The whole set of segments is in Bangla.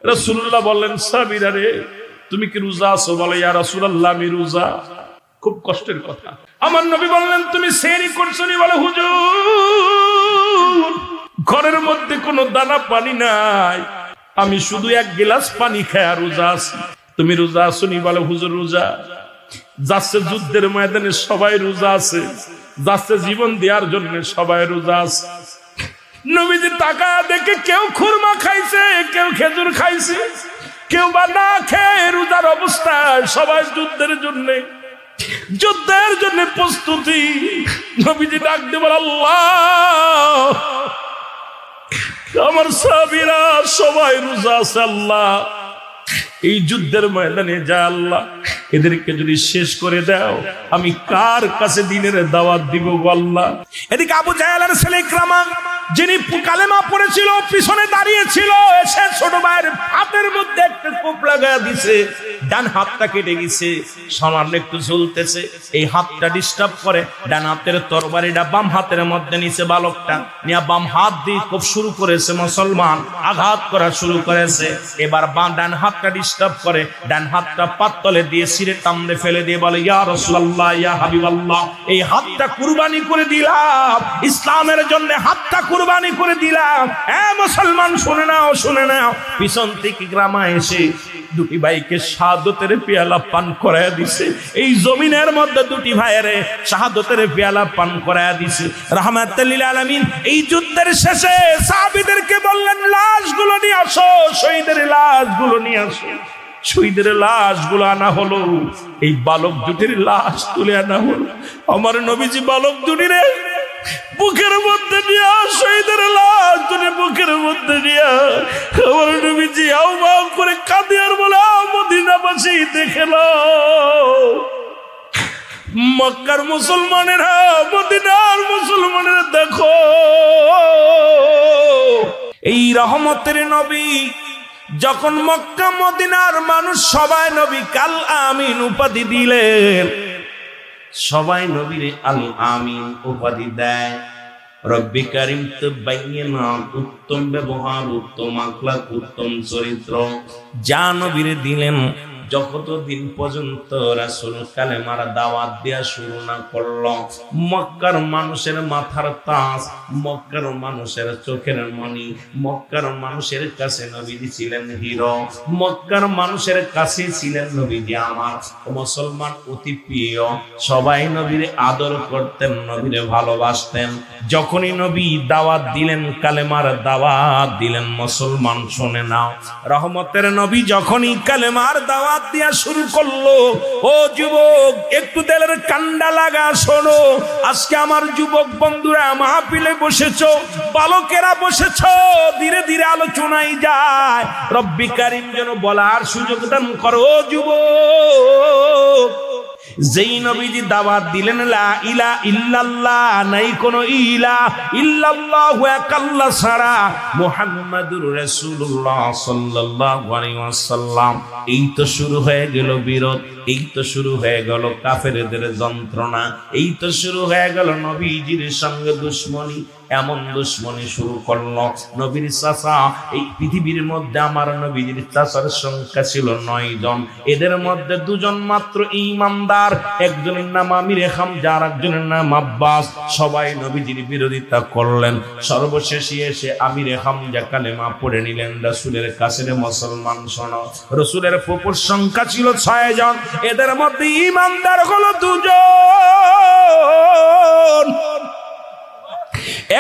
রাসূলুল্লাহ বললেন, সাবিরা রে, তুমি কি রোজা আছো? বলে, ইয়া রাসূলুল্লাহ, আমি রোজা। খুব কষ্টের কথা। আমার নবী বললেন, তুমি সেহরি করছো নি? বলে, হুজুর, ঘরের মধ্যে কোনো দানা পানি নাই, আমি শুধু এক গ্লাস পানি খায়া রোজা আছি। তুমি রোজা আছো নি? বলে, হুজুর রোজা। যাচ্ছে যুদ্ধের ময়দানে সবাই রোজা আছে, যাচ্ছে জীবন দেওয়ার জন্য সবাই রোজা আছে। নবীজি টাকা দেখে কেউ খুরমা খাইছে, কেউ খেজুর খাইছে, কেউ বা না খেয়ে রোজার অবস্থায় সবাই যুদ্ধের জন্য প্রস্তুতি। নবীজি ডাক দিয়ে বলে, আল্লাহ, আমার সাহাবীরা সবাই রোজা আছে, আল্লাহ এই যুদ্ধের ময়দানে যা, আল্লাহ এদেরকে যদি শেষ করে দাও, আমি কার কাছে দিনের দাওয়াত দিব আল্লাহ। এদিকে আবু জাহেলের ছেলে ইকরামা, যিনি কালেমা পড়েছিল, পিছনে দাঁড়িয়ে ছিল, এসে ছোট ভাইয়ের হাতের মধ্যে একটা কোপ লাগা দিছে, ডান হাতটা কেটে গেছে, সামান্য একটু ঝুলতেছে, এই হাতটা ডিস্টার্ব করে, ডান হাতের তরবারিটা বাম হাতের মধ্যে নিচে, বালকটা নিয়ে বাম হাত দিয়ে কোপ শুরু করেছে, মুসলমান আঘাত করা শুরু করেছে। এবার ডান হাতটা ডিস্টার্ব করে, ডান হাতটা পাতলে দিয়ে সিরে টামড়ে ফেলে দিয়ে বলে, ইয়া রাসূলুল্লাহ, ইয়া হাবিবাল্লাহ, এই হাতটা কুরবানি করে দিলাম, ইসলামের জন্য হাতটা কুরবানি করে দিলাম। হ্যাঁ মুসলমান, শুনে নাও, শুনে নাও। পিছন থেকে ইকরামা এসে দুটি ভাইকে শাহাদাতের পেয়ালা পান করায়া দিছে। এই জমিনের মধ্যে দুটি ভাইয়ের শাহাদাতের পেয়ালা পান করায়া দিছে রাহমাতুল লিল আলামিন। এই যুদ্ধের শেষে সাহাবীদেরকে বললেন, লাশগুলো নিয়ে আসো, শহীদের লাশগুলো নিয়ে আসো। শহীদের লাশগুলো আনা হলো, এই বালক দুটির লাশ তুলে আনা হলো। আমার নবীজি বালক দুটিরে বুকের মধ্যে নিয়ে, শহীদের লাশ তুলে বুকের মধ্যে নিয়ে আমার নবীজি আউ বাউ করে কাঁদে আর বলে, মদিনাবাসী দেখে নাও, মক্কার মুসলমানেরা, মদিনার মুসলমানেরা দেখো, এই রহমতের নবী যখন মক্কা মদিনার মানুষ সবাই নবী কাল আমিন উপাধি দিলেন, সবাই নবীর আল আমিন উপাধি দেয়। রব্বি কারীম তো বাইনা, উত্তম ব্যবহার, উত্তম আখলাক, উত্তম চরিত্র যা নবীর দিলেন, যতদিন পর্যন্ত রাসূল কালেমার দাওয়াত দেয়া শুরু না করলো, মক্কার মানুষের মাথার তাজ, মক্কার মানুষের চোখের মণি, মক্কার মানুষের কাছে নবীজি ছিলেন হিরো, মক্কার মানুষের কাছে ছিলেন নবীজি আমার মুসলমান অতি প্রিয়। সবাই নবীর আদর করতেন, নবীরে ভালোবাসতেন। যখনই নবী দাওয়াত দিলেন, কালেমার দাওয়াত দিলেন, মুসলমান শুনে নাও, রহমতের নবী যখনই কালেমার দাওয়াত দিয়া শুরু করলো, ও যুবক একটু দিলের কান্ডা লাগা শোনো। আজকে আমার যুবক বন্ধুরা মাহফিলে বসেছো, বালকেরা বসেছো, ধীরে ধীরে আলোচনায় যায়, রব্বি কারীম যেন বলার সুযোগ দান করো। যুবক, যেই নবীজি দাওয়াত দিলেন লা ইলাহা ইল্লাল্লাহ, নাই কোনো ইলাহা ইল্লাল্লাহু এক আল্লাহ ছাড়া, মুহাম্মাদুর রাসূলুল্লাহ সাল্লাল্লাহু আলাইহি ওয়াসাল্লাম, এই তো শুরু হয়ে গেল বিরোধ, এই তো শুরু হয়ে গেল কাফেরদের যন্ত্রণা, এই তো শুরু হয়ে গেল নবীজির সঙ্গে দুশমনি। এমন দুশমনি শুরু করলো, নবীর চাচা, এই পৃথিবীর মধ্যে আমার নবীজির চাচার সংখ্যা ছিল 9 জন, এদের মধ্যে 2 জন মাত্র ঈমানদার, একজনের নাম আমির হামজা, আর একজনের নাম আব্বাস। সবাই নবীজির বিরোধিতা করলেন, সর্বশেষে এসে আমির হামজা কালেমা পড়ে নিলেন। রাসূলের কাছে মুসলমান শোনো, রাসূলের ফুফুর সংখ্যা ছিল 6 জন, এদের মধ্যে ঈমানদার হলো 2 জন।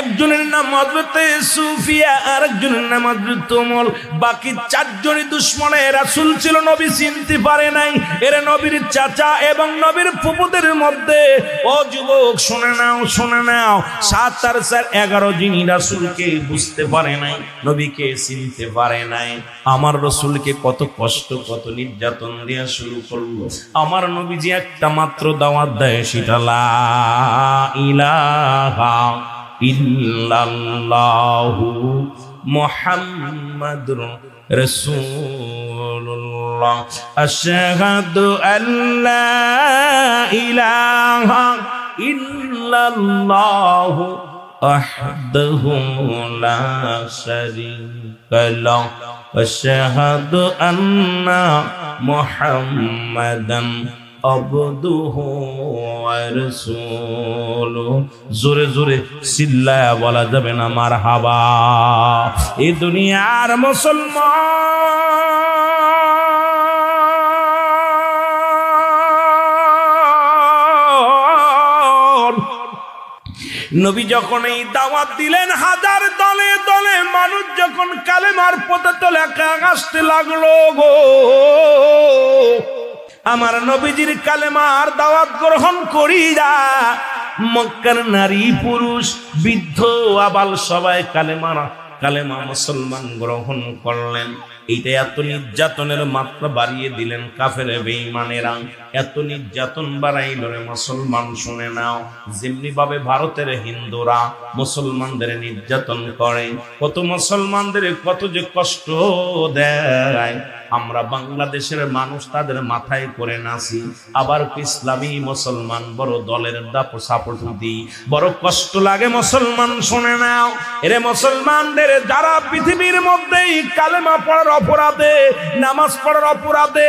একজনের নাম হযরতে সুফিয়া, আর একজনের নাম হযরত ওমর। বাকি 4 জনই দুশমনে রাসূল ছিল, নবী চিনতে পারে নাই। এর নবীর চাচা এবং নবীর ফুফুদের মধ্যে, ও যুবক শুনে নাও, শুনে নাও, 7 আর 4 11 যিনি রাসূলকে বুঝতে পারে নাই, নবীকে চিনতে পারে নাই। আমার রাসূলকে কত কষ্ট, কত নির্যাতন দেয়া শুরু করলো। আমার নবীজি একটা মাত্র দাওয়াত দেয়, সেটা লা ইলাহা ইল্লাল্লাহু মুহাম্মাদুর রাসূলুল্লাহ, আশহাদু আল্লা ইলাহা ইল্লাল্লাহু وحده لا شريك له وأشهد أن محمدا عبده ورسوله জোরে জোরে চিল্লায়া বলা যাবে না মারহাবা। এই দুনিয়ার মুসলমান নবী যখন এই দাওয়াত দিলেন, হাজার দলে দলে মানুষ যখন কালেমার পথে লেখা আসতে লাগলো গো, আমার নবীজির কালেমার দাওয়াত গ্রহণ করিয়া মক্কার নারী পুরুষ বৃদ্ধ আবাল সবাই কালেমা মুসলমান গ্রহণ করলেন। এইটা এত নির্যাতনের মাত্রা বাড়িয়ে দিলেন কাফের বেঈমানেরা, এত নির্যাতন বাড়াইল রে মুসলমান শুনে নাও। যেমনি ভাবে ভারতের হিন্দুরা মুসলমানদের নির্যাতন করে, কত মুসলমানদের কত যে কষ্ট দেয়, আমরা বাংলাদেশের মানুষ তাদের মাথায় করে নাচি, আবার ইসলামী মুসলমান বড় দলের সাপোর্ট দিই, বড় কষ্ট লাগে মুসলমান শুনে নাও। এরে মুসলমানদের যারা পৃথিবীর মধ্যেই কালেমা পড়ার অপরাধে, নামাজ পড়ার অপরাধে,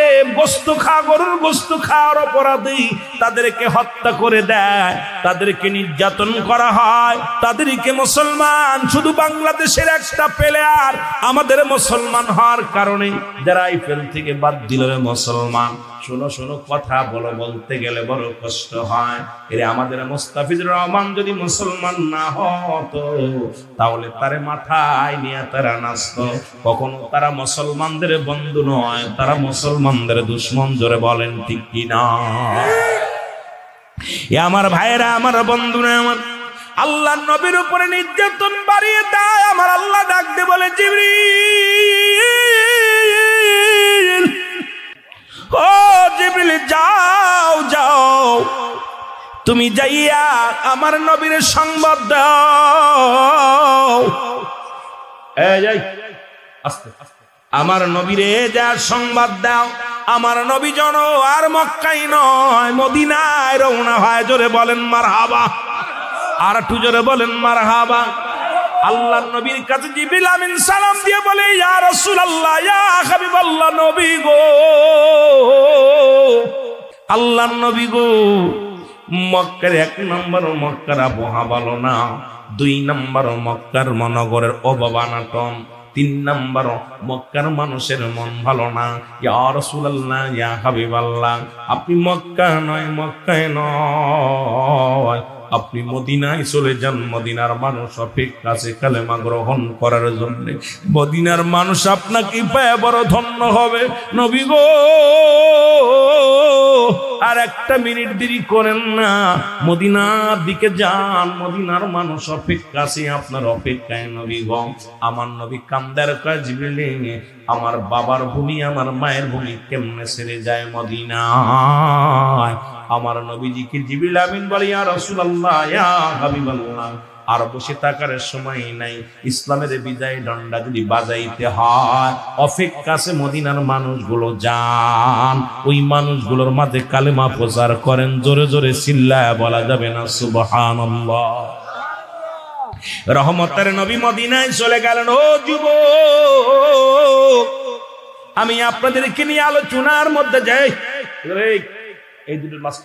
গরুর গোস্ত খাওয়ার অপরাধে তাদেরকে হত্যা করে দেয়, তাদেরকে নির্যাতন করা হয়, তাদেরকে মুসলমান শুধু বাংলাদেশের একটা প্লেয়ার আমাদের মুসলমান হওয়ার কারণে যারা আইপিএল থেকে বাদ দিল রে মুসলমান। শোনো শোনো কথা বলতে গেলে বড় কষ্ট হয়। এরে আমাদের মুস্তাফিজুর রহমান যদি মুসলমান না হতো তাহলে তারে মাথায় নিয়ে তারা নাচতো। কখনো তারা মুসলমানদের বন্ধু নয়, তারা মুসলমানদের দুশ্মন। জোরে বলেন ঠিক কিনা? আমার ভাইয়েরা, আমার বন্ধুরা, আমার আল্লাহ নবীর উপরে নির্যাতন বাড়িয়ে দেয়। আমার আল্লাহ ডাক দিয়ে বলে, জিবরিল, ও জিবরিল, যাও যাও, তুমি যাইয়া আমার নবীর সংবাদ দাও। আমার নবীরে যা সংবাদ দাও, আমার নবী জন আর মক্কায় নয় মদিনায় রওনা হয়। জোরে বলেন মারহাবা, আর একটু জোরে বলেন মারহাবা। আল্লাহর নবীর কাছে জিবরিল আমিন সালাম দিয়ে বলে, ইয়া রাসূলুল্লাহ, ইয়া হাবিবাল্লাহ, নবী গো, আল্লাহর নবী গো, মক্কার 1 নম্বর মক্কার আবহাওয়া ভালো না, 2 নম্বর মক্কার মনগরের অববানাটন, 3 নম্বর মক্কার মানুষের মন ভালো না। ইয়া রাসূলুল্লাহ, ইয়া হাবিবাল্লাহ, আপনি মক্কায় নয়, আপনি মদিনায় চলে যান। মদিনার মানুষ অপেক্ষা আছে কালেমা গ্রহণ করার জন্য। মদিনার মানুষ আপনাকে পায় বড় ধন্য হবে। নবী গো, আর একটা মিনিট দেরি করেন না, মদিনার দিকে যান, মদিনার মানুষ অপেক্ষা আছে আপনার অপেক্ষায়। নবী গো, আমার নবী কান্দার কয়, জিবরিল, আমার বাবার ভূমি, আমার মায়ের ভূমি কেমনে ছেড়ে যায় মদিনায়? আমার নবীজিকে জিবরিল আমিন বলে, ইয়া রাসূলুল্লাহ, ইয়া হাবিবাল্লাহ, আর বসে থাকার সময় নাই। ইসলামের বিদায় দণ্ডা যদি বাজাইতে হয়, অপেক্ষা আছে মদিনার মানুষগুলো, যান, ওই মানুষগুলোর মাঝে কালেমা প্রচার করেন। জোরে জোরে চিল্লায় বলা যাবে না সুবহানাল্লাহ। রহমতের নবী মদিনায় চলে গেলেন। ও যুবক, আমি আপনাদেরকে নিয়ে আলোচনার মধ্যে যাই। এই দুটোর মাঝ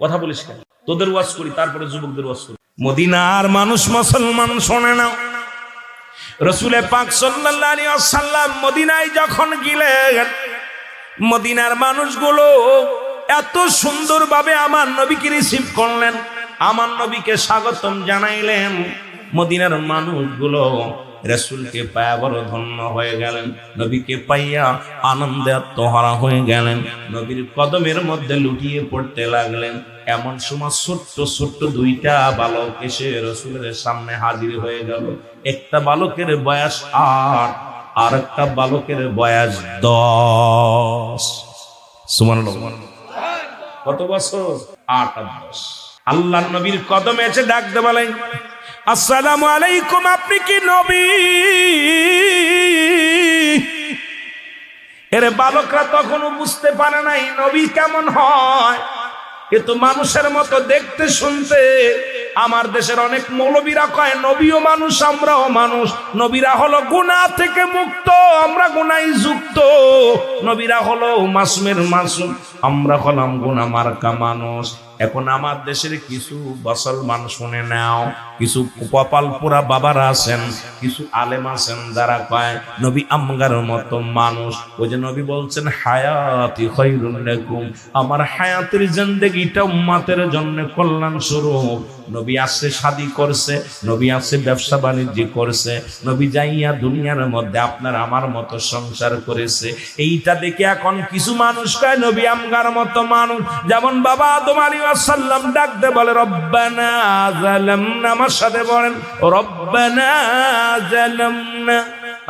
কথা বলিস কেন? তোদের ওয়াজ করি, তারপরে যুবকদের ওয়াজ করি। মদিনার মানুষ মুসলমান শোনে না। রাসূল পাক সাল্লাল্লাহু আলাইহি ওয়াসাল্লাম মদিনায় যখন গেলেন, মদিনার মানুষগুলো এত সুন্দরভাবে আমার নবীকে রিসিভ করলেন, আমার নবীকে স্বাগতম জানাইলেন। মদিনার মানুষগুলো রাসূলকে পায়া বড় ধন্য হয়ে গেলেন, নবীকে পাইয়া আনন্দে আত্মহারা হয়ে গেলেন, নবীর কদমের মধ্যে লুটিয়ে পড়তে লাগলেন। এমন সময় ছোট্ট ছোট্ট 2টা বালক এসে রাসূলের সামনে হাজির হয়ে গেল। একটা বালকের বয়স 8, আর একটা বালকের বয়স 10। সুবহানাল্লাহ। কত বছর? 8 আর 10। আল্লাহর নবীর কদমে এসে ডাকতে বলেন, আসসালামু আলাইকুম, আপনি কি নবী? এর বালকরা তখনও বুঝতে পারে নাই নবী কেমন হয়। এ তো মানুষের মতো দেখতে শুনতে। আমার দেশের অনেক মৌলবীরা কয় নবীও মানুষ, আমরাও মানুষ। নবীরা হলো গুনাহ থেকে মুক্ত, আমরা গুনায় যুক্ত। নবীরা হলো মাসুমের মাসুম, আমরা হলাম গুনাহ মার্কা মানুষ। এখন আমার দেশের কিছু মুসলমান শুনে নাও, কিছু কপাল পোড়া বাবারা আছেন, কিছু আলেম আছেন যারা কয় নবী আমগার মতো মানুষ। ওই যে নবী বলছেন হায়াতি খায়রুল লাকুম, আমার হায়াতের জিন্দেগিটা উম্মতের জন্য কল্যাণ স্বরূপ। নবী আসছে শাদী করছে, নবী আসছে ব্যবসা বাণিজ্য করছে, নবী যাইয়া দুনিয়ার মধ্যে আপনার আমার মতো সংসার করেছে। এইটা দেখে এখন কিছু মানুষ কয় নবী আমগার মতো মানুষ। যেমন বাবা আদম আলাইহিস সালাম ডাকতে বলে রব্বানা যালামনা, আমার সাথে বলেন রব্বানা যালামনা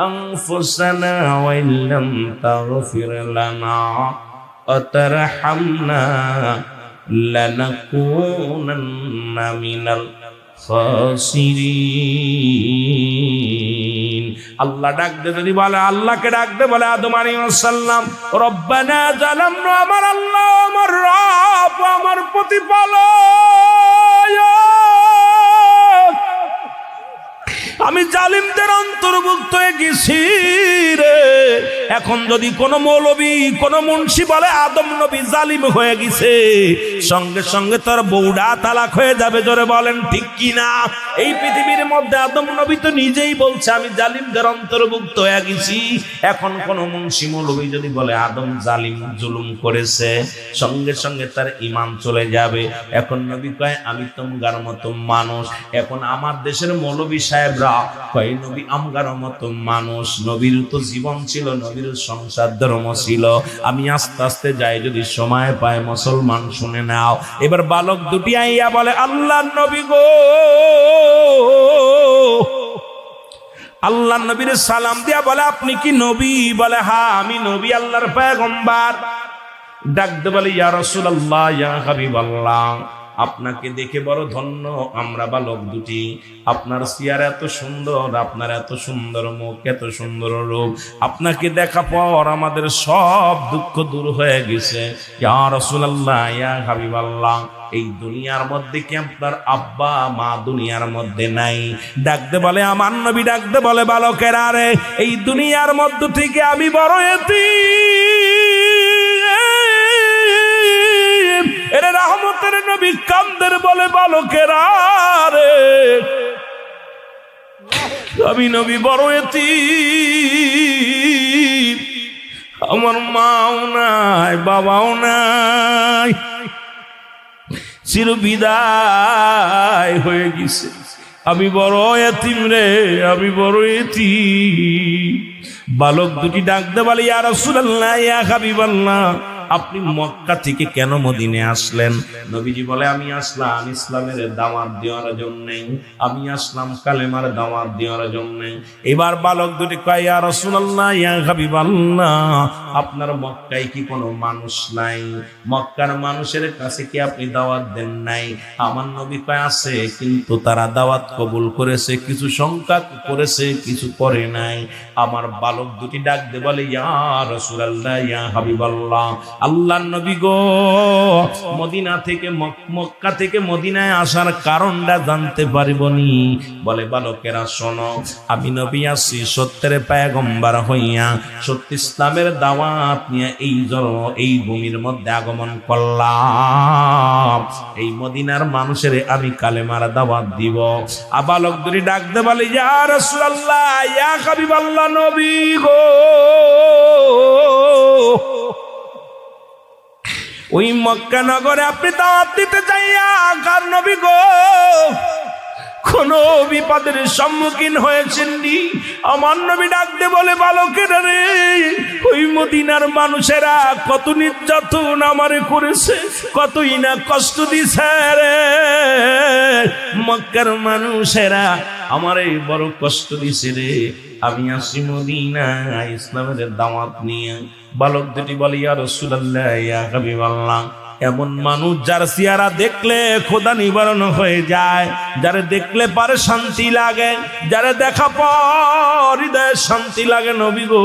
আনফুসানা ওয়া ইল্লাম তাগফির লানা ওয়া তারহামনা লানাকুনান্না মিনাল খাসিরিন। আল্লাহ ডাকতে যদি বলে, আল্লাহকে ডাকতে বলে আদম আলাইহিস সালাম রব্বানা যালামনা, আমার আল্লাহ, আমার রব, আমার প্রতিপালক, আমি জালিমদের অন্তর্ভুক্ত হয়ে গেছি রে। এখন যদি কোন মৌলবী কোন মুন্সি বলে আদম নবী জালিম হয়ে গেছে, সঙ্গে সঙ্গে তার বউডা তালাক হয়ে যাবে। জোরে বলেন ঠিক কি না? এই পৃথিবীর মধ্যে আদম নবী তো নিজেই বলছে আমি জালিমদের অন্তর্ভুক্ত হয়ে গেছি। এখন কোন মুন্সি মৌলবী যদি বলে আদম জালিম জুলুম করেছে, সঙ্গে সঙ্গে তার ঈমান চলে যাবে। এখন নবী কয় আমি তোমার মতো মানুষ। এখন আমার দেশের মৌলবী সাহেবরা কয় নবী আমগার মতো মানুষ। নবীর তো জীবন ছিল, নবীর সংসার ধর্ম ছিল। আমি আস্তে আস্তে যাই, যদি সময় পায় মুসলমান শুনে নাও। এবার বালক দুটি আইয়া বলে আল্লাহর নবী গো, আল্লাহর নবীর সালাম দিয়া বলে আপনি কি নবী? বলে হ্যাঁ আমি নবী, আল্লাহর পয়গম্বর। ডাকতে বলে ইয়া রাসূলুল্লাহ, ইয়া হাবিবাল্লাহ, আপনাকে দেখে বড় ধন্য আমরা বালক দুটি। আপনার চেহারা এত সুন্দর, আপনার এত সুন্দর মুখ, এত সুন্দর রূপ, আপনাকে দেখা পর আমাদের সব দুঃখ দূর হয়ে গেছে। ইয়া রাসূলুল্লাহ, ইয়া হাবিবাল্লাহ, এই দুনিয়ার মধ্যে কি আপনার আব্বা মা দুনিয়ার মধ্যে নাই? ডাকতে বলে আমার নবী, ডাকতে বলে বালকেরা রে, এই দুনিয়ার মধ্য থেকে আমি বড় এতিম। এর রহমতের নবী কান্দের বলে বালকেরা রে, আমি নবী বড় এতিম, আমার মাও নাই, বাবাও নাই, চির বিদায় হয়ে গেছে। আমি বড় এতিম রে, আমি বড় এতিম। বালক দুটি ডাকতে বলে ইয়া রাসূলুল্লাহ, ইয়া হাবিবাল্লাহ, আপনি মক্কা থেকে কেন মদিনে আসলেন? নবীজি বলে আমি আসলাম ইসলামের দাওয়াত দেওয়ার জন্য, আমি আসলাম কালেমার দাওয়াত দেওয়ার জন্য। এবার বালক দুটি কয় ইয়া রাসূলুল্লাহ, ইয়া হাবিবাল্লাহ, আপনার মক্কায় কি কোনো মানুষ নাই? মক্কার মানুষের কাছে কি আপনি দাওয়াত দেন নাই? আমার নবী কয় আছে, কিন্তু তারা দাওয়াত কবুল করেছে, কিছু সংখ্যা করেছে, কিছু করে নাই। আমার বালক দুটি ডাক দে বলে ইয়া রাসূলুল্লাহ, ইয়া হাবিবাল্লাহ, আল্লাহর নবী গো, মদিনা থেকে মক্কা থেকে মদিনায় আসার কারণটা জানতে পারিবনি? বলে বালকেরা শোনো, আমি নবী আসি সত্যের পয়গম্বর হইয়া, সত্য ইসলামের দাওয়াত নিয়ে এই ভূমির মধ্যে আগমন করলাম। এই মদিনার মানুষের আমি কালেমার দাওয়াত দিব। বালক দুটি ডাকতে বলে ইয়া রাসূলুল্লাহ, ইয়া হাবিবাল্লাহ, নবী গো, ওই মক্কা নগরে আপনি দাওয়াত দিতে যাইয়া কার নবী গো কোন বিপদের সম্মুখীন হয়েছেননি? আমার নবী ডাকতে বলে বালকেরা রে, ওই মদিনার মানুষেরা কত নির্যাতন আমারে করেছে, কতই না কষ্ট দিছে রে। মক্কার মানুষেরা আমারে বড় কষ্ট দিছে রে। আমি আসি মদিনা ইসলামের দাওয়াত নিয়ে। বালক দুটি বলে ইয়া রাসূলুল্লাহ, ইয়া হাবিবাল্লাহ, এমন মানুষ যার চেহারা দেখলে খোদা নিবারণ হয়ে যায়, যারা দেখলে পারে শান্তি লাগে, যারা দেখা পর হৃদয়ে শান্তি লাগে। নবী গো,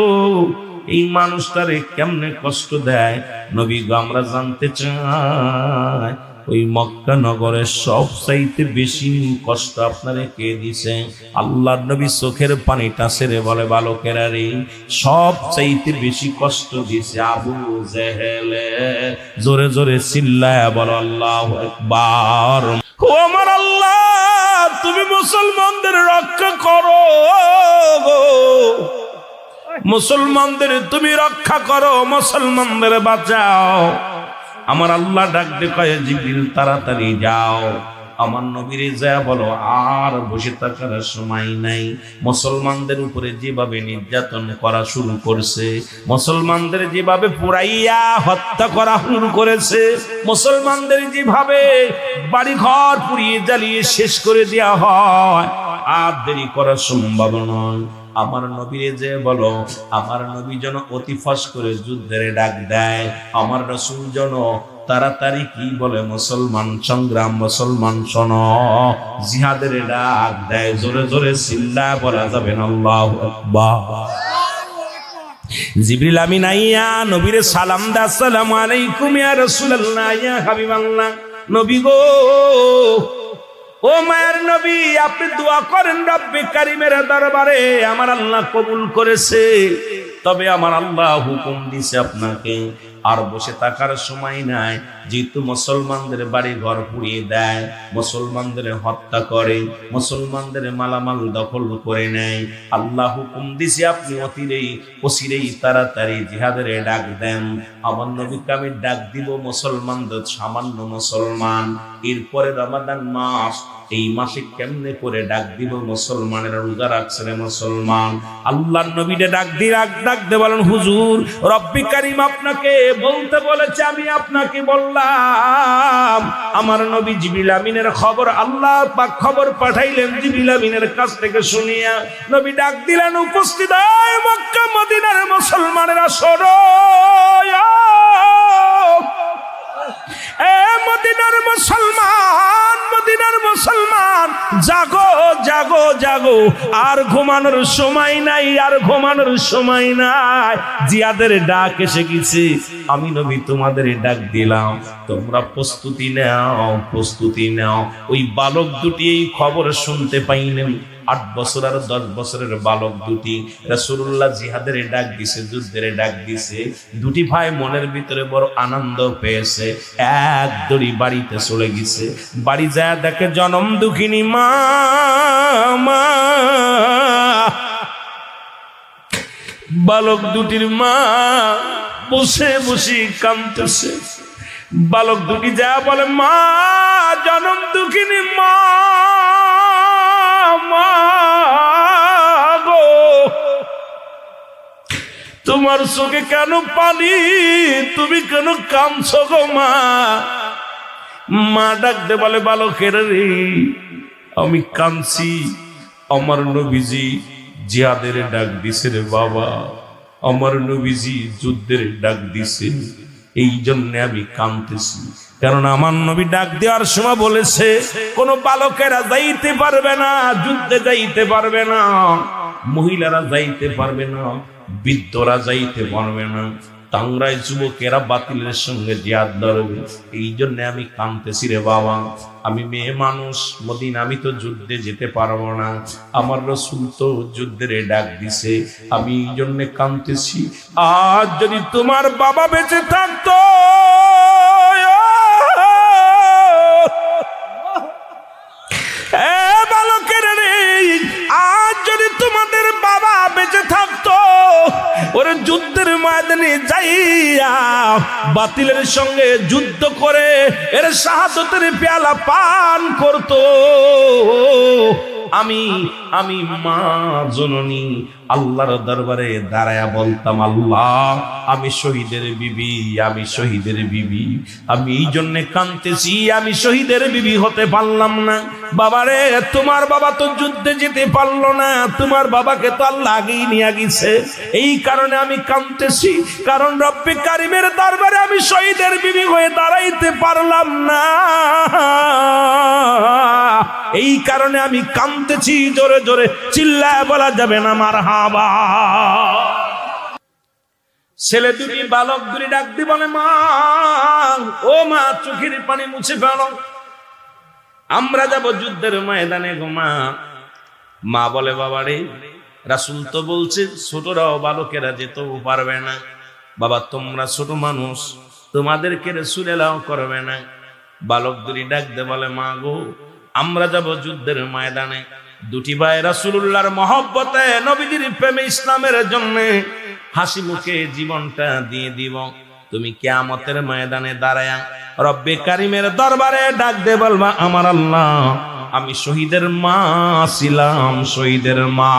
এই মানুষটারে কেমনে কষ্ট দেয় নবী গো আমরা জানতে চাই। ওই মক্কা নগরের সবচাইতে বেশি কষ্ট আপনারে কে দিছে? আল্লাহর নবী চোখের পানিটা ছেড়ে বলে, বালকেরা রে, সবচাইতে বেশি কষ্ট দিছে আবু জেহেলে। জোরে জোরে চিল্লায়া বলো আল্লাহু আকবার। ও আমার আল্লাহ, তুমি মুসলমানদের রক্ষা করো, মুসলমানদের তুমি রক্ষা করো, মুসলমানদের বাঁচাও। আমার আল্লাহ ডাক দিয়ে কয়, জিবরিল তাড়াতাড়ি যাও, আমার নবীরে যা বলো আর বসে থাকার সময় নাই। মুসলমানদের উপরে যেভাবে নির্যাতন করা শুরু করছে, মুসলমানদের যেভাবে পুরাইয়া হত্যা করা শুরু করেছে, মুসলমানদের যেভাবে বাড়িঘর পুড়িয়ে জ্বালিয়ে শেষ করে দেওয়া হয়, আর দেরি করা সম্ভব নয়। আমার নবীরে যে বলো, আমার নবী যেন অতি ফাঁস করে যুদ্ধের ডাক দেয়। আমার রাসূল যেন তাড়াতাড়ি কি বলে, মুসলমান সংগ্রাম, মুসলমান শোনো, জিহাদের ডাক দেয়। জোরে জোরে চিল্লা বলা যাবে না আল্লাহু আকবার। জিবরিল আমিন আইয়া নবীরে সালাম দা, আসসালামু আলাইকুম ইয়া রাসূলুল্লাহ, ইয়া হাবিবাল্লাহ। নবী গো, ও মায়ের নবী, আপনি দোয়া করেন রব্বে কারিমের দরবারে, আমার আল্লাহ কবুল করেছে। তবে আমার আল্লাহ হুকুম দিছে আপনাকে আর বসে থাকার সময় নাই। যেহেতু মুসলমানদের বাড়ি ঘর পুড়িয়ে দেয়, মুসলমানদের হত্যা করে, মুসলমানদের মালামাল দখল করে নেয়, আল্লাহ হুকুম দিছে আপনি অচিরেই তাড়াতাড়ি জিহাদের ডাক দেন। আমার নবীকে আমি ডাক দিব মুসলমানদের, সামান্য মুসলমান। এরপরে রমাদান মাস, এই মাসে কেমনে করে ডাক দিব মুসলমানেরা রোজা রাখছে রে মুসলমান। আল্লাহর নবীকে ডাক দে বলেন, হুজুর রব্বি কারীম আপনাকে বলতে বলেছে, আমি আপনাকে বললাম। আমার নবী জিবরিল আমিনের খবর আল্লাহ পাক খবর পাঠাইলেন জিবরিল আমিনের কাছ থেকে শুনিয়া। নবী ডাক দিলেন, উপস্থিত মক্কা মদিনার মুসলমানেরা শোনো, এ মদিনার মুসলমান, মদিনার মুসলমান, জাগো জাগো জাগো, আর ঘুমানোর সময় নাই, আর ঘুমানোর সময় নাই। জিহাদের ডাক এসে গেছে, আমি নবী তোমাদের ডাক দিলাম, তোমরা প্রস্তুতি নাও, প্রস্তুতি নাও। ওই বালক দুটি এই খবর শুনতে পাইলেন, 8 বছর আর 10 বছরের বালক দুটি। রাসূলুল্লাহ জিহাদের ডাক দিছে, যুদ্ধের ডাক দিছে। দুটি ভাই মনের ভিতরে বড় আনন্দ পেয়েছে, এক দড়ি বাড়িতে চলে গেছে। বাড়ি যায় দেখে জনম দুঃখিনী মা, বালক দুটির মা বসে বসে কাঁদতেছে। বালক দুটি যা বলে, মা, জনম দুঃখিনী মা, গো, তোমার চোখে কেন পানি, তুমি কেন কাঁদছো গো মা? মা ডাকতে বলে, বালকের রে, আমি কাঁদছি, আমার নবীজি জিহাদের ডাক দিছে রে বাবা, আমার নবীজি যুদ্ধের ডাক দিছে, এই জন্য আমি কাঁদতেছি। কারণ আমার নবী ডাক দেওয়ার সময় বলেছে, কোন বালকেরা যাইতে পারবে না, যুদ্ধে যাইতে পারবে না, মহিলারা যাইতে পারবে না, বৃদ্ধরা যাইতে পারবে না, টাংরায় যুবকেরা বাতিলের সঙ্গে জিহাদ লড়বে। এই জন্য আমি কাঁদতেছি রে বাবা, আমি মেয়ে মানুষ, মদিনা, আমি তো যুদ্ধে যেতে পারবো না, আমার রাসূল তো যুদ্ধের ডাক দিছে, আমি এই জন্য কাঁদতেছি। আজ যদি তোমার বাবা বেঁচে থাকতো, বালকের রে, আজ যদি তোমাদের বাবা বেঁচে থাকতো, ওরে যুদ্ধের ময়দানে যাইয়া বাতিলের সঙ্গে যুদ্ধ করে এর শাহাদাতের পেয়ালা পান করতো। আমি মা জননী আল্লাহর দরবারে দাঁড়ায়া বলতাম, আল্লাহ, আমি শহীদের বিবি, আমি শহীদের বিবি, আমি এই জন্য কাঁদতেছি, আমি শহীদের বিবি হতে পারলাম না। বাবারে, তোমার বাবা তো যুদ্ধে যেতে পারলো না, তোমার বাবাকে তো আল্লাহ আগেই নিয়ে গেছে, এই কারণে আমি কাঁদতেছি। কারণ রব্বে কারিমের দরবারে আমি শহীদের বিবি হয়ে দাঁড়াইতে পারলাম না, এই কারণে আমি কাঁদতেছি। জোরে জোরে চিল্লায় বলা যাবে না মারহাবা। ছেলে দুটি বালক দুটি ডাক দিয়ে বলে, মা ও মা, চোখের পানি মুছে ফেলো, আমরা যাব যুদ্ধের ময়দানে গো মা। মা বলে, বাবা রে, রাসূল তো বলছে ছোটরাও বালকেরা যেতেও পারবে না। বাবা তোমরা ছোট মানুষ, তোমাদেরকে রাসূল এলাও করবে না। বালক দুটি ডাক দিয়ে বলে, মা গো, আমরা যাব যুদ্ধের ময়দানে। দুটি ভাই রাসূলুল্লাহর মহব্বতে, নবীজির প্রেমে, ইসলামের জন্য হাসি মুখে জীবনটা দিয়ে দিব। তুমি কিয়ামতের ময়দানে দাঁড়ায়া রব্বে কারিমের দরবারে ডাক দে বলবা, আমার আল্লাহ, আমি শহীদের মা ছিলাম, শহীদের মা।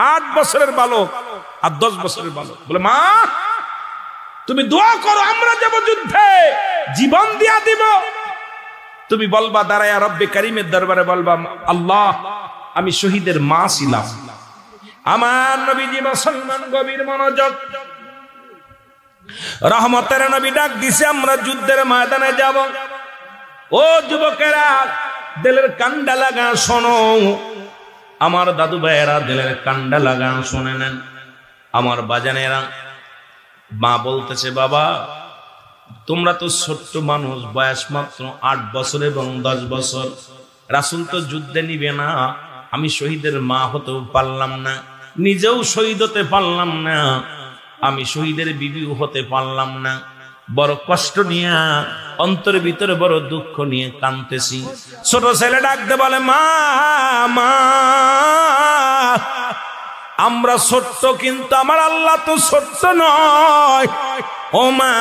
8 বছরের বালক আর 10 বছরের বালক বলে, মা তুমি দোয়া করো, আমরা যাব যুদ্ধে, জীবন দিয়া দিব। তুমি বলবা দাঁড়ায়া রব্বে কারিমের দরবারে বলবা, আল্লাহ, আমি শহীদের মা ছিলাম। আমার নবীজি মুসলমান, গভীর মনোযোগ। রহমতের নবী ডাক দিছে, আমরা যুদ্ধের ময়দানে যাব। ও যুবকেরা, দিলের কান্ডা লাগা শোনো। আমার দাদু ভাইয়েরা, দিলের কান্ডা লাগা শুনে নেন। আমার বাজানেরা, মা বলতেছে, বাবা তোমরা তো ছোট্ট মানুষ, বয়স মাত্র 8 বছর এবং 10 বছর। রাসূল তো যুদ্ধে নিবে না, আমি শহীদের মা হতেও পারলাম না, নিজেও শহীদ হতে পারলাম না, আমি শহীদের বিবিও হতে পারলাম না। বড় কষ্ট নিয়ে, অন্তরের ভিতরে বড় দুঃখ নিয়ে কাঁদতেছি। ছোট ছেলে ডাকতে বলে, মা মা, আমরা ছোট্ট, কিন্তু আমার আল্লাহ তো ছোট্ট নয়। ও মা,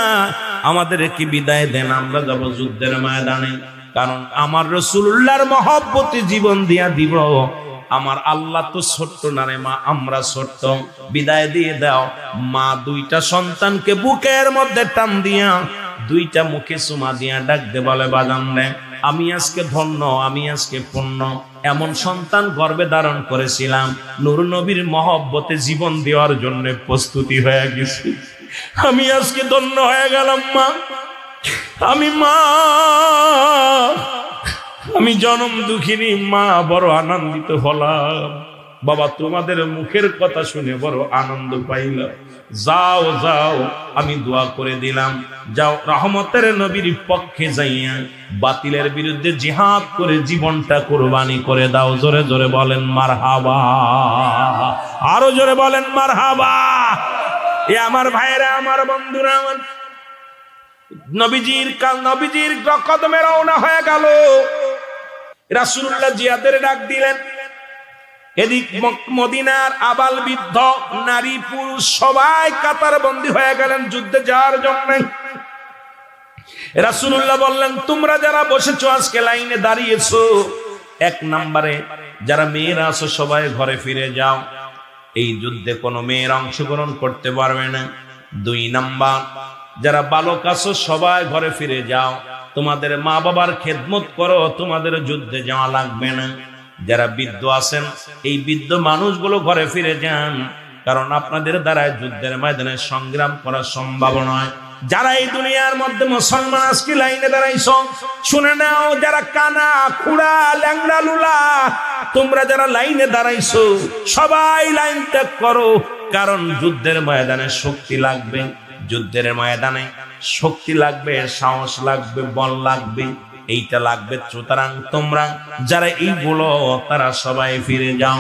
আমাদের কি বিদায় দেন, আমরা যাব যুদ্ধের ময়দানে, কারণ আমার রাসূলুল্লাহর মহব্বতে জীবন দিয়া দিব। আমার আল্লাহ তো ছোট্ট না রে মা, আমরা ছোট্ট, বিদায় দিয়ে দাও। মা 2টা সন্তানকে বুকের মধ্যে টান দিয়া, 2টা মুখে চুমা দিয়া ডাক দে বলে, বাজান রে, আমি আজকে ধন্য, আমি আজকে পুণ্য, এমন সন্তান গর্ভে ধারণ করেছিলাম, নূর নবীর মহব্বতে জীবন দেওয়ার জন্য প্রস্তুতি হয়ে গেছি। আমি আজকে ধন্য হয়ে গেলাম মা, আমি মা, আমি জনম দুঃখিনী মা, বড় আনন্দিত হলাম। বাবা তোমাদের মুখের কথা শুনে বড় আনন্দ পাইলাম। যাও যাও, আমি দোয়া করে দিলাম, যাও রহমতের নবীর পক্ষে যাইয়া বাতিলের বিরুদ্ধে জিহাদ করে জীবনটা কুরবানি করে দাও। জোরে জোরে বলেন মারহাবা, আরো জোরে বলেন মারহাবা। এ আমার ভাইরা, আমার বন্ধুরা, আমার নবীজির কদমে রওনা হয়ে গেল। রাসূলুল্লাহ জিহাদের ডাক দিলেন। এদিক মদিনার আবাল বৃদ্ধ, নারী পুরুষ সবাই কাতার বন্দী হয়ে গেলেন যুদ্ধে যাওয়ার জন্য। রাসূলুল্লাহ বললেন, তোমরা যারা বসেছো আজকে লাইনে দাঁড়িয়েছো, 1 নম্বরে যারা মেয়েরা আছো সবাই ঘরে ফিরে যাও, এই যুদ্ধে কোনো মেয়ের অংশগ্রহণ করতে পারবে না। 2 নম্বর, যারা বালক আছো সবাই ঘরে ফিরে যাও, তোমাদের মা বাবার খেদমত করো, তোমাদের যুদ্ধে যাওয়া লাগবে না। যারা বৃদ্ধ আছেন, এই বৃদ্ধ মানুষগুলো ঘরে ফিরে যান, কারণ আপনাদের দ্বারা যুদ্ধের ময়দানে সংগ্রাম করা সম্ভব নয়। যারা এই দুনিয়ার মধ্যে মুসলমান আজকে লাইনে দাঁড়াইছো, শুনে নাও, যারা কানা খুড়া ল্যাংড়া লুলা, তোমরা যারা লাইনে দাঁড়াইছো সবাই লাইন ত্যাগ করো, কারণ যুদ্ধের ময়দানে শক্তি লাগবে, যুদ্ধের ময়দানে শক্তি লাগবে, সাহস লাগবে, বল লাগবে, এইটা লাগবে। সুতরাং তোমরা যারা এইগুলো, তারা সবাই ফিরে যাও।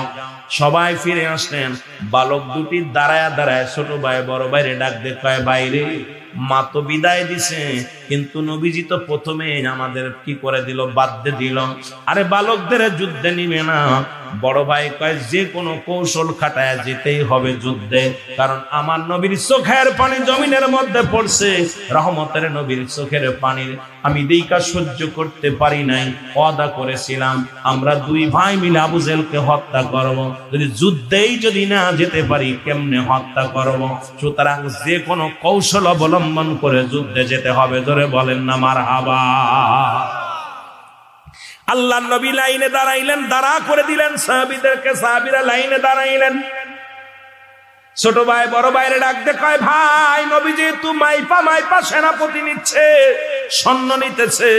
সবাই ফিরে আসলেন। বালক দুটি দাঁড়ায় দাঁড়ায় ছোট ভাই বড় ভাইরে ডাক দিয়ে কয়, বাইরে মা তো বিদায় দিছে, কিন্তু নবীজি তো প্রথমে আমাদের কি করে দিল, বাধ্য দিল। আরে বালকদের যুদ্ধে নিবে না। বড় ভাই কয়, যে কোনো কৌশল খাটায় যেতেই হবে যুদ্ধে, কারণ আমার নবীর চোখের পানি জমিনের মধ্যে পড়ছে। রহমতের নবীর চোখের পানির আমি দেইকা সহ্য করতে পারি নাই, ওয়াদা করেছিলাম আমরা 2 ভাই মিলে আবু জেহেলকে হত্যা করব। যদি যুদ্ধেই যদি না যেতে পারি, কেমনে হত্যা করব? সুতরাং যে কোনো কৌশল অবলম্বন করে যুদ্ধে যেতে হবে। ধরে বলেন না মারহাবা। আল্লাহর নবী লাইনে দাঁড়াইলেন, দাঁড়া করে দিলেন সাহাবীদেরকে, সাহাবীরা লাইনে দাঁড়াইলেন। ছোট ভাই বড় ভাইরে ডাক দে কয়, ভাই নবীজি তু মাইপা সেনাপতি নিচ্ছে, সৈন্য নিতেছে,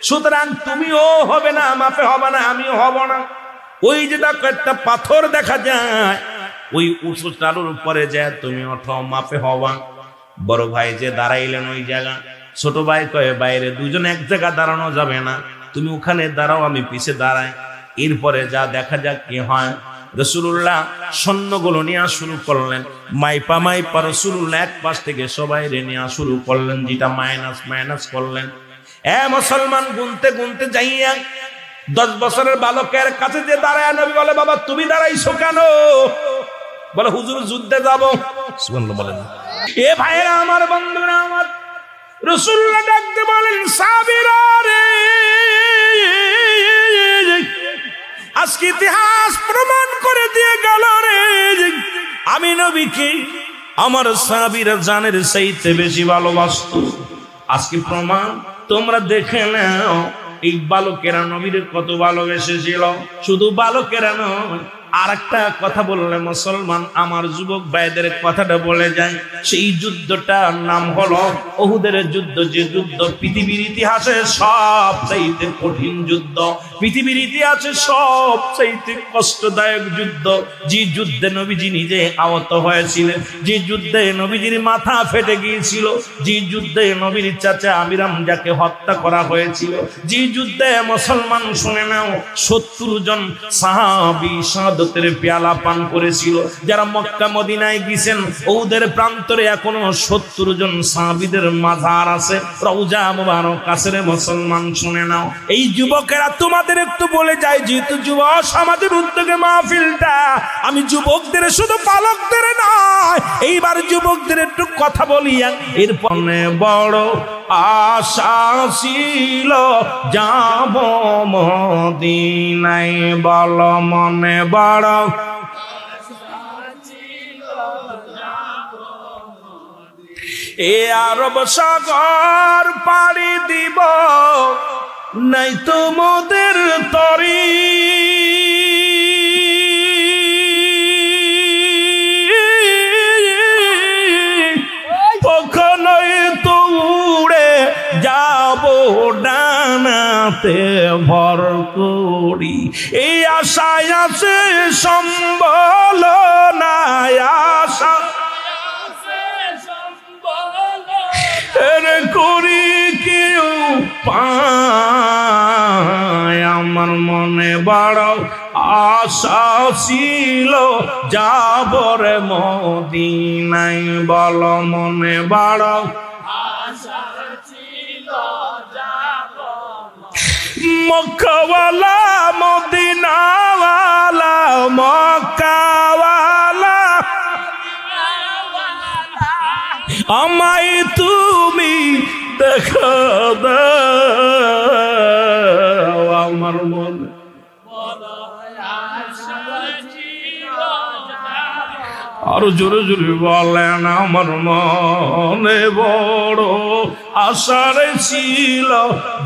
সুতরাং তুমিও হবে না, মাপে হবে না, আমিও হব না। ওই যে দেখো একটা পাথর দেখা যায়, ওই উঁচু টালুর উপরে যায় তুমি ওঠো, মাপে হওয়া। বড় ভাই যে দাঁড়াইলেন ওই জায়গা, ছোট ভাই কয়ে বাইরে দুজন এক জায়গা দাঁড়ানো যাবে না, তুমি ওখানে দাঁড়াও, আমি পিছে দাঁড়াই, এরপরে যা দেখা যাক কি হয়। রাসূলুল্লাহ সৈন্যগুলো নেওয়া শুরু করলেন, মাইপা মাইপা রাসূলুল্লাহ এক পাশ থেকে সবাই নেওয়া শুরু করলেন, যেটা মাইনাস মাইনাস করলেন। মুসলমান গুনতে গুনতে যাইয়া 10 বছরের বালকের কাছে যে দাঁড়ায় নবী বলে, বাবা তুমি দাঁড়াইছো কেন? বলে হুজুর যুদ্ধে যাব। সুবহানাল্লাহ বলেন। এ ভাইরা আমার, বন্ধুরা আমার, রাসূলুল্লাহ ডাকতে বলেন, সাহাবীরা রে, আজকে ইতিহাস প্রমাণ করে দিয়ে গেল রে, আমি নবীকে আমার সাহাবীরা জানের চাইতে বেশি ভালোবাসতো। আজকে প্রমাণ তোমরা দেখে নাও, এই বালকেরা নবীর কত ভালোবেসেছিল। শুধু বালকেরা নয়, আর একটা কথা বললে মুসলমান আমার যুবক ভাইদের কথাটা বলে যায়। সেই যুদ্ধটার নাম হলো উহুদের যুদ্ধ, যে যুদ্ধ পৃথিবীর ইতিহাসে সবচাইতে কঠিন যুদ্ধ, পৃথিবীর ইতিহাসে সবচাইতে কষ্টদায়ক যুদ্ধ। যে যুদ্ধে নবীজি নিজে আহত হয়েছিলেন, যে যুদ্ধে নবীজির মাথা ফেটে গিয়েছিল, যে যুদ্ধে নবীর চাচা আমির হামজাকে হত্যা করা হয়েছিল, যে যুদ্ধে মুসলমান শুনে নাও 70 জন সাহাবী শাহাদাতের পেয়ালা পান করেছিল। যারা মক্কা মদিনায় গিয়েছেন, ওদের প্রান্তরে এখনো 70 জন সাহাবীদের মাজার আছে, রওজা মুবারক আছে। মুসলমান শুনে নাও, এই যুবকেরা তোমাদের একটু বলে যায়, যেহেতু যুব সমাজের উদ্যোগে মাহফিলটা, আমি যুবকদের শুধু পালকদের নয়, এইবার যুবকদের একটু কথা বলি। এরপর বড় আশা ছিল যাব মদিনায়, বল মনে বড় এ আরব সাগর পাড়ি দিব, নাই তো মোদের তরি, কখনোই তো উড়ে যাব ডানাতে ভর করি, এই আশায় আছে সম্বল নাই, আশা করি কেউ পায়, আমার মনে বড় আশা ছিল যাব রে মদিনায়, বল মনে বড় আশা ছিল যাব, মক্কাওয়ালা মদিনাওয়ালা, মক্কাওয়ালা আমায় তুমি দেখা দাও, আমার মনে আরো জোরে জোরে বলেন, আমার মনে বড় আশার ছিল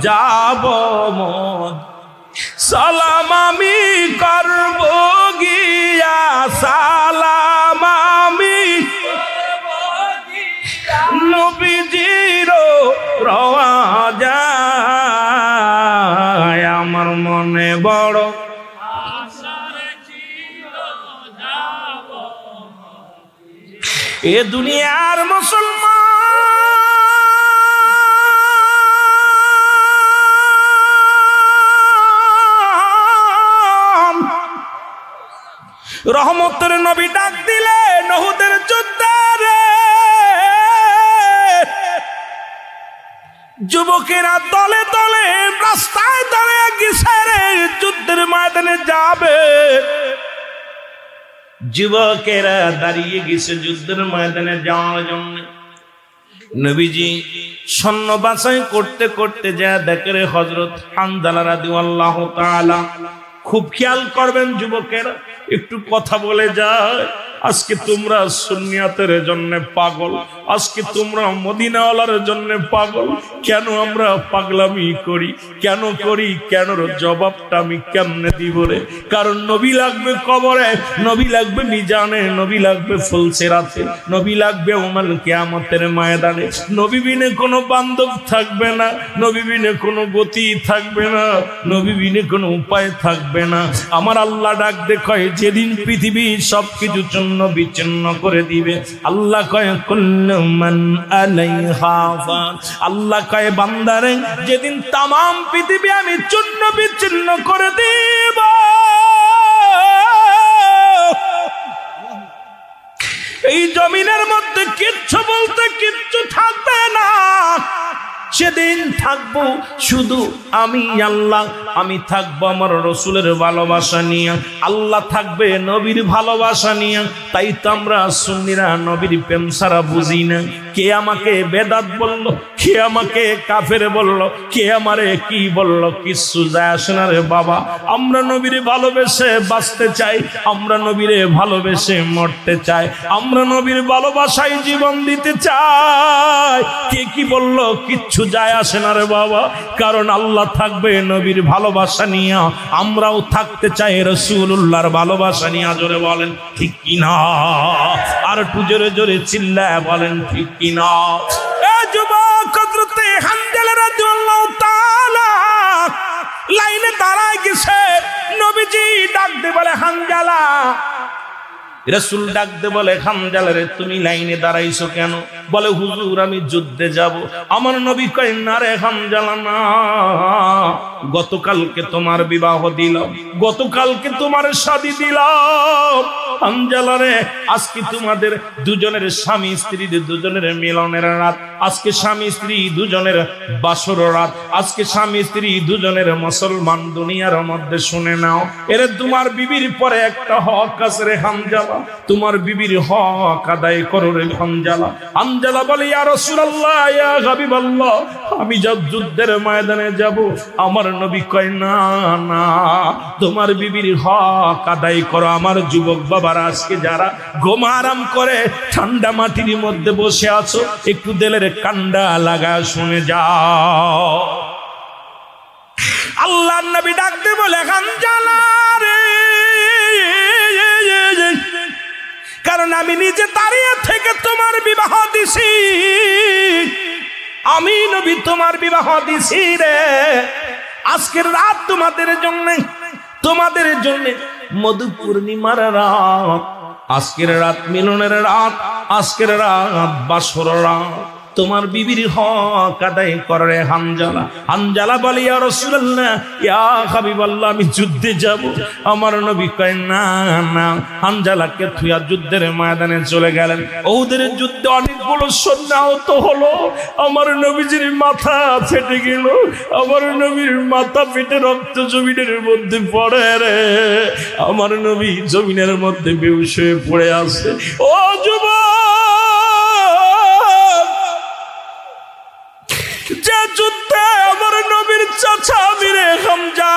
যাব মদ, সালাম আমি করব গিয়া, সালাম আমি নবীজির রওজায়, আমার মনে বড় এ দুনিয়ার মুসলমান রহমতের নবী ডাক দিলেন উহুদের যুদ্ধে, যুবকেরা দলে দলে রাস্তায় দাঁড়িয়ে গেছে রে, যুদ্ধের ময়দানে যাবে। যুবকেরা দাঁড়িয়ে গেছে যুদ্ধের ময়দানে যাওয়ার জন্য। নবীজি সৈন্য বাছাই করতে করতে যা দেখে রে হযরত হানজালা রাদিয়াল্লাহু তাআলা, খুব খেয়াল করবেন যুবকেরা, একটু কথা বলে যায়। আজকে তোমরা সুন্নিয়াতের জন্য পাগল, আজকে তোমরা মদিনাওয়ালার জন্য পাগল, কেন আমরা পাগলামি করি, কেন করি, কেনর জবাবটা আমি কেমনে দিব রে? কারণ নবী লাগবে কবরে, নবী লাগবে মিজানে, নবী লাগবে ফুলসিরাতে, নবী লাগবে উমাল কিয়ামতের ময়দানে। নবী বিনে কোনো বান্ধব থাকবে না, নবী বিনে কোনো গতি থাকবে না, নবী বিনে কোনো উপায় থাকবে না। আমার আল্লাহ ডাক দেখয় যেদিন পৃথিবী সবকিছু চূর্ণ বিচ্ছিন্ন করে দিবে, আল্লাহ কয় কুল্লু মান আলাইহা ফান। আল্লাহ কয় বান্দারে যেদিন তামাম পৃথিবী আমি চূর্ণ বিচ্ছিন্ন করে দিব, এই জমিনের মধ্যে কিচ্ছু বলতে কিচ্ছু থাকবে না। সেদিন থাকবো শুধু আমি আল্লাহ, আমি থাকবো আমার রসুলের ভালোবাসা নিয়ে, আল্লাহ থাকবে নবীর ভালোবাসা নিয়ে। তাই তো আমরা সুন্নিরা নবীর প্রেম ছাড়া বুঝি না। কে আমাকে বেদাত বলল, কে আমাকে কাফের বলল, কে আমারে কি বলল, কিচ্ছু যায় আসে না রে বাবা। আমরা নবীর ভালোবেসে বাঁচতে চাই, আমরা নবীরে ভালোবেসে মরতে চাই, আমরা নবীর ভালোবাসায় জীবন দিতে চাই। কে কি বলল কিচ্ছু যায় আসে না রে বাবা। কারণ আল্লাহ থাকবে নবীর ভালোবাসা নিয়ে, আমরাও থাকতে চাই রাসূলুল্লাহর ভালোবাসা নিয়ে। জোরে বলেন ঠিক কিনা? আর একটু জোরে জোরে চিল্লায় বলেন ঠিক কিনা? এ যুবক হযরতে হানজালা রাদিয়াল্লাহু তাআলা লাইনে দাঁড়ায় গেছে। নবীজি ডাক দিয়ে বলে হানজালা, রাসূল ডাক দিয়ে বলে হানজালা রে তুমি লাইনে দাঁড়াইছো কেন? বলে হুজুর আমি যুদ্ধে যাব। আমার নবী কয় না রে হানজালা না, গতকালকে তোমার বিবাহ দিলাম, গতকালকে তোমার শাদী দিলাম। হানজালা রে আজকে তোমাদের দুজনের স্বামী স্ত্রীর দুজনের মিলনের রাত, আজকে স্বামী স্ত্রী দুজনের বাসর রাত, আজকে স্বামী স্ত্রী দুজনের মুসলমান দুনিয়ার মধ্যে শুনে নাও। এর তোমার বিবির পরে একটা হক আছে রে হানজালা, তোমার বিবির হক আদায় করো রে হানজালা। হানজালা বলে ইয়া রাসূলুল্লাহ ইয়া হাবিবাল্লাহ, আমি যখন যুদ্ধের ময়দানে যাব। আমার নবী কয় না না, তোমার বিবির হক আদায় করো। আমার যুবক বাবারা আজকে যারা ঘুম আরাম করে ঠান্ডা মাটির মধ্যে বসে আছো, একটু দিলের কান্ডা লাগা শুনে যাও। আল্লাহর নবী ডাক দিয়ে বলে হানজালা রে, কারণ আমি নিজে দাঁড়িয়ে থেকে তোমার বিবাহ দিছি, আমি নবী তোমার বিবাহ দিছি রে। আজকের রাত তোমাদের জন্য, তোমাদের জন্য মধু পূর্ণিমার রাত, আজকের রাত মিলনের রাত, আজকের রাত বাসর রাত। তোমার বিবির হক আদায় করে হানজালা। হানজালা বলে ইয়া রাসূলুল্লাহ ইয়া হাবিবাল্লাহ আমি যুদ্ধে যাব। আমার নবী কয় না না। হানজালাকে থুয়া যুদ্ধের ময়দানে চলে গেলেন। ওদের যুদ্ধে অনেকগুলো সৈন্য আহত হলো। আমার নবীজির মাথা ফেটে গেল, আমার নবীর মাথা ফেটে রক্ত জমিনের মধ্যে পড়ে রে। আমার নবী জমিনের মধ্যে বেহুশ হয়ে পড়ে আছে। ও যুবক, যে যুদ্ধে আমার নবীর চাচা আমিরে হামজা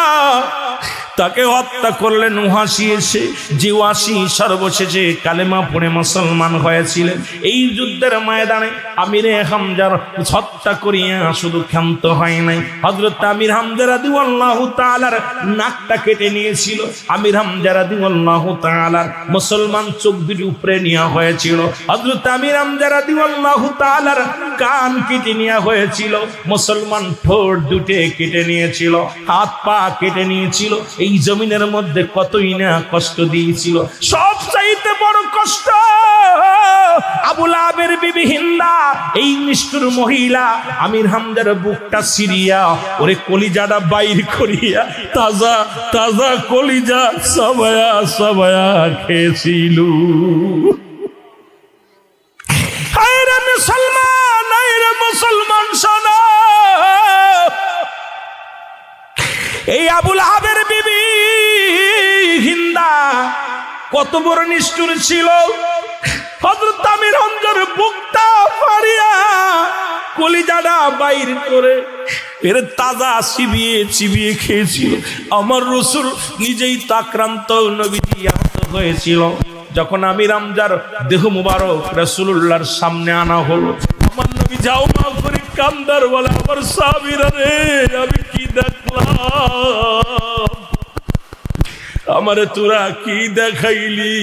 তাকে হত্যা করলেন ওয়াসি এসে, যে ওয়াসি সর্বশেষে কালেমা পড়ে মুসলমান হয়েছিলেন। এই যুদ্ধের ময়দানে আমিরে হামজার হত্যা করিয়া শুধু ক্ষান্ত হয় নাই, হযরত আমির হামজা রাদিয়াল্লাহু তাআলার নাকটা কেটে নিয়েছিল। আমির হামজা রাদিয়াল্লাহু তাআলার মুসলমান চোখ দুটি উপরে নেওয়া হয়েছিল। হযরত আমির হামজা রাদিয়াল্লাহু তাআলার কান কেটে নেওয়া হয়েছিল। মুসলমান ঠোঁট দুটো কেটে নিয়েছিল, হাত পা কেটে নিয়েছিল। এই জমিনের মধ্যে কতই না কষ্ট দিয়েছিল। সব চাইতে বড় কষ্ট আবু লাহাবের বিবি হিন্দা, এই নিষ্ঠুর মহিলা আমির হামজার বুকটা সিরিয়া ওরে কলিজাটা বাইর করিয়া তাজা তাজা কলিজা সবায়া সবায়া খেয়েছিল। আরে মুসলমান, আরে মুসলমান শোনো, এই আবু লাহাবের বিবি হিন্দা কত বড় নিষ্ঠুর ছিল। হযরত আমির হামজার বুকটা ফাড়িয়া কলিজাটা বাইর করে এর তাজা চিবিয়ে চিবিয়ে খেয়েছিল। আমার রাসূল নিজেই আক্রান্ত, নবীজি আহত হয়েছিল। যখন আমির হামজার দেহ মুবারক রাসূলুল্লাহর সামনে আনা হলো, আমার নবী যাও মা করে কান্দার বলে, আমার সাহাবীরা রে, আমি কি দেখলাম, আমারে তোরা কি দেখাইলি,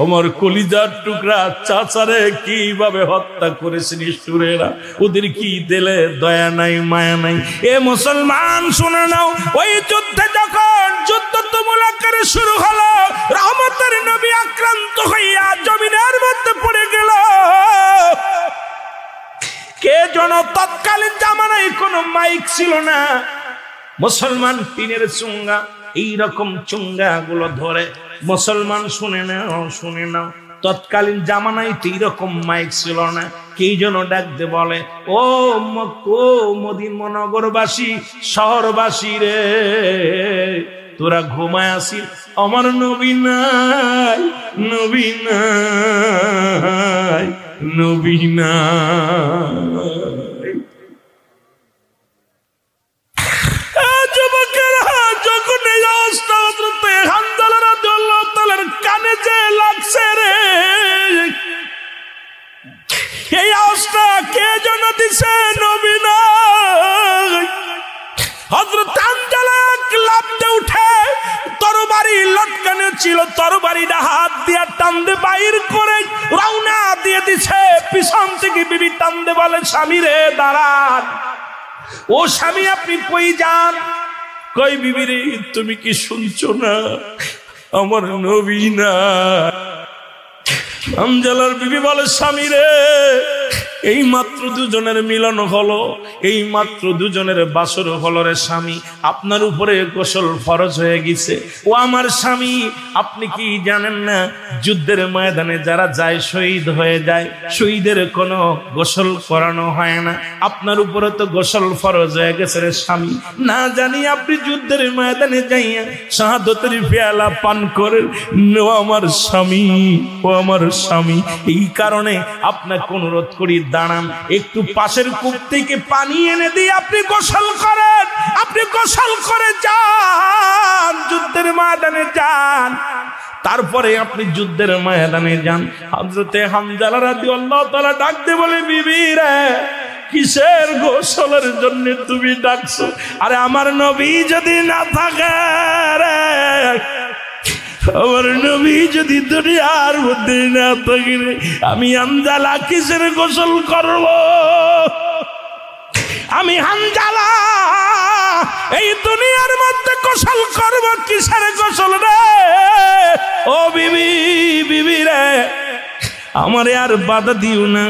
আমার কলিজার টুকরা চাচারে কিভাবে হত্যা করেছে নিষ্ঠুরেরা, ওদের কি দিলে দয়া নাই মায়া নাই। এ মুসলমান শুনে নাও, ওই যুদ্ধে যখন যুদ্ধ তুমুল আকারে শুরু হলো, রহমতের নবী আক্রান্ত হইয়া জমিনের মধ্যে পড়ে গেল। কে যেন তৎকালীন জামানায় কোনো মাইক ছিল না, মুসলমান টিনের চুঙ্গা, এইরকম চুঙ্গা গুলো ধরে মুসলমান শুনে নাও, তৎকালীন জামানায় তো এইরকম মাইক ছিল না। কে যেন ডাকতে বলে, ও মদিনানগরবাসী, শহরবাসী রে, তোরা ঘুমায় আসিস, আমার নবী নাই, নবী নাই, নবী নাই। কানে যে লাগছে রে, এই আওয়াজটা কে যেন দিছে, নবী নাই। হযরত হানজালা লাফ দিয়ে উঠে, তরবারি লটকানো ছিল, তরবারিটা হাত দিয়ে টানতে বাইর করে রওনা দিয়ে দিছে। পিছন থেকে বিবি টানতে বলে, স্বামী রে দাঁড়ান, ও স্বামী আপনি কই যান? কই বিবি রে, তুমি কি শুনছো না, আমার নবী না। হানজালার বিবি বলে, স্বামী রে, এই মাত্র দুজনের মিলন হলো, এই মাত্র দুজনের বাসর হলো রে স্বামী, আপনার উপরে গোসল ফরজ হয়ে গেছে। ও আমার স্বামী, আপনি কি জানেন না, যুদ্ধের ময়দানে যারা যায় শহীদ হয়ে যায়, শহীদের কোনো গোসল করানো হয় না, আপনার উপরে তো গোসল ফরজ হয়ে গেছে রে স্বামী। না জানি আপনি যুদ্ধের ময়দানে যাইয়া শাহাদতের পেয়ালা পান করেন। ও আমার স্বামী, ও আমার স্বামী, এই কারণে আপনাকে অনুরোধ করি, দাঁড়ান, একটু পাশের কূপ থেকে পানি এনে দিয়ে আপনি গোসল করেন, আপনি গোসল করে যান, যুদ্ধের ময়দানে যান, তারপরে আপনি যুদ্ধের ময়দানে যান। হযরতে হানজালা রাদিয়াল্লাহু তাআলা ডাক দিয়ে বলে, বিবি রে, কিসের গোসলের জন্য তুমি ডাকছো? আরে আমার নবী যদি না থাকে রে, আমার নবী যদি দুনিয়ার মধ্যে না থাকে, আমি হানজালা কিসের গোসল করব? আমি হানজালা এই দুনিয়ার মধ্যে গোসল করব, কিসের গোসল রে? ও বিবি, বিবি রে, আমারে আর বাধা দিও না,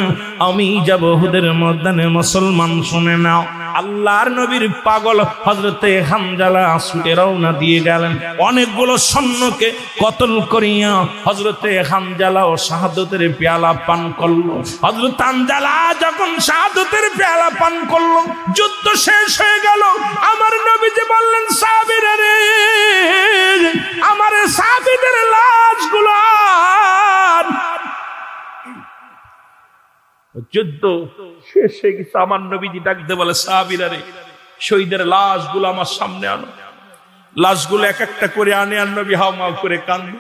আমি যাব উহুদের ময়দানে। মুসলমান শুনে নাও, আল্লাহর নবীর পাগল হযরতে হানজালা ছুটে রওনা দিয়ে গেলেন। অনেকগুলো সৈন্যকে কতল করিয়া হযরতে হানজালা ও শাহাদতের পেয়ালা পান করলো। হযরত হানজালা যখন শাহাদতের পেয়ালা পান করলো, যুদ্ধ শেষ হয়ে গেল। আমার নবীজি বললেন, সাহাবীরা রে, আমার সাহাবীদের লাশগুলো যুদ্ধ শেষ হয়ে গেছে। আমার নবীজি ডাকতে বলে, সাহাবীরা রে, শহীদের লাশগুলো আমার সামনে আনো। লাশগুলো এক একটা করে আনে, আর নবী হাওমাও করে কান্দে।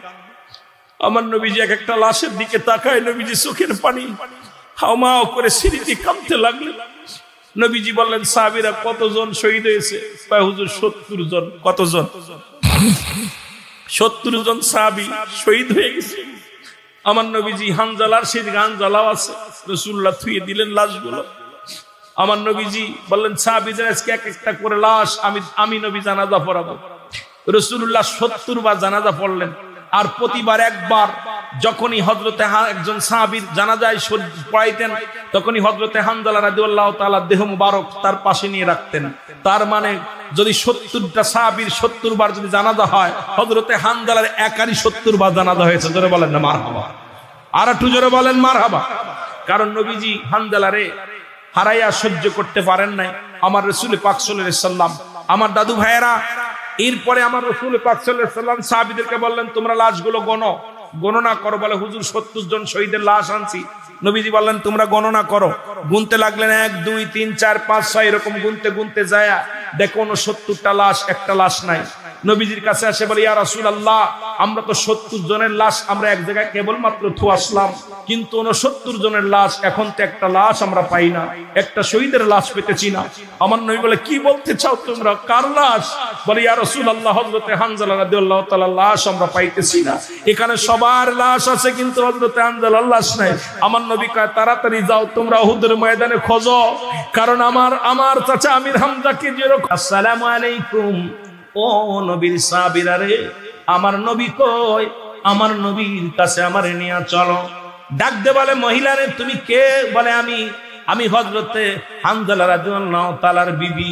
আমার নবীজি এক একটা লাশের দিকে তাকায়, নবীজি চোখের পানি হাওমাও করে সিঁড়িতে কাঁদতে লাগলেন। নবীজি বললেন, সাহাবীরা কতজন শহীদ হয়েছে? হুজুর 70 জন। কতজন? 70 জন সাহাবী শহীদ হয়ে গেছে। আমার নবীজি হানজালার সেই হানজালাও আছে, রাসূলুল্লাহ থুয়ে দিলেন লাশগুলো। আমার নবীজি বললেন, সাহাবীদের আজকে এক একটা করে লাশ আমি নবী জানাজা পড়াবো। রাসূলুল্লাহ 70 বার জানাজা পড়লেন। আর প্রতিবার একবার যখনই হযরতে একজন সাহাবীর জানাজায় পড়াইতেন, তখনই হযরতে হানজালা রাদিয়াল্লাহু তাআলা দেহ মুবারক তার পাশে নিয়ে রাখতেন। তার মানে যদি 70টা সাহাবীর 70 বার যদি জানাজা হয়, হযরতে হানজালার একারই 70 বার জানাজা হয়েছে। জোরে বলেন না মারহাবা। আর একটু জোরে বলেন মারহাবা। কারণ নবীজি হানজালারে হারাইয়া সহ্য করতে পারেন নাই। আমার রাসূল পাক সাল্লাল্লাহু আলাইহি সাল্লাম, আমার দাদু ভাইয়েরা, এরপরে আমার রাসূল পাক সাল্লাল্লাহু আলাইহি সাল্লাম সাহাবীদেরকে বললেন, তোমরা লাশগুলো গণনা করো। বলে, হুজুর 70 জন শহীদের লাশ আনছি। নবীজি বললেন, তোমরা গণনা করো। গুনতে লাগলেন, 1 2 3 4 5 6 এরকম গুনতে গুনতে যায় দেখো 70টা লাশ, একটা লাশ নাই। নবীজির কাছে আসে বলে, ইয়া রাসূলুল্লাহ, আমরা তো 70 জনের লাশ আমরা এক জায়গায় কেবলমাত্র থুয়ে আসলাম, কিন্তু 69 জনের লাশ, এখন তো একটা লাশ আমরা পাই না, একটা শহীদের লাশ পেতেছি না। আমার নবী বলে, কি বলতে চাও তোমরা, কার লাশ? বলে, ইয়া রাসূলুল্লাহ, হযরতে হানজালা রাদিয়াল্লাহু তাআলা লাশ আমরা পাইতেছি না। এখানে সবার লাশ আছে, কিন্তু হযরতে হানজালার লাশ নাই। আমার নবী কয়, তাড়াতাড়ি যাও তোমরা উহুদের ময়দানে খোঁজো, কারণ আমার চাচা আমির হামজাকে যেরকম। আসসালামু আলাইকুম, ও নবীর সাহাবীরা রে, আমার নবী কই? আমার নবীর কাছে আমারে নিয়ে চলো। ডাক দে বলে, মহিলা রে তুমি কে? বলে, আমি হযরতে হানজালা রাদিয়াল্লাহু তাআলার বিবি।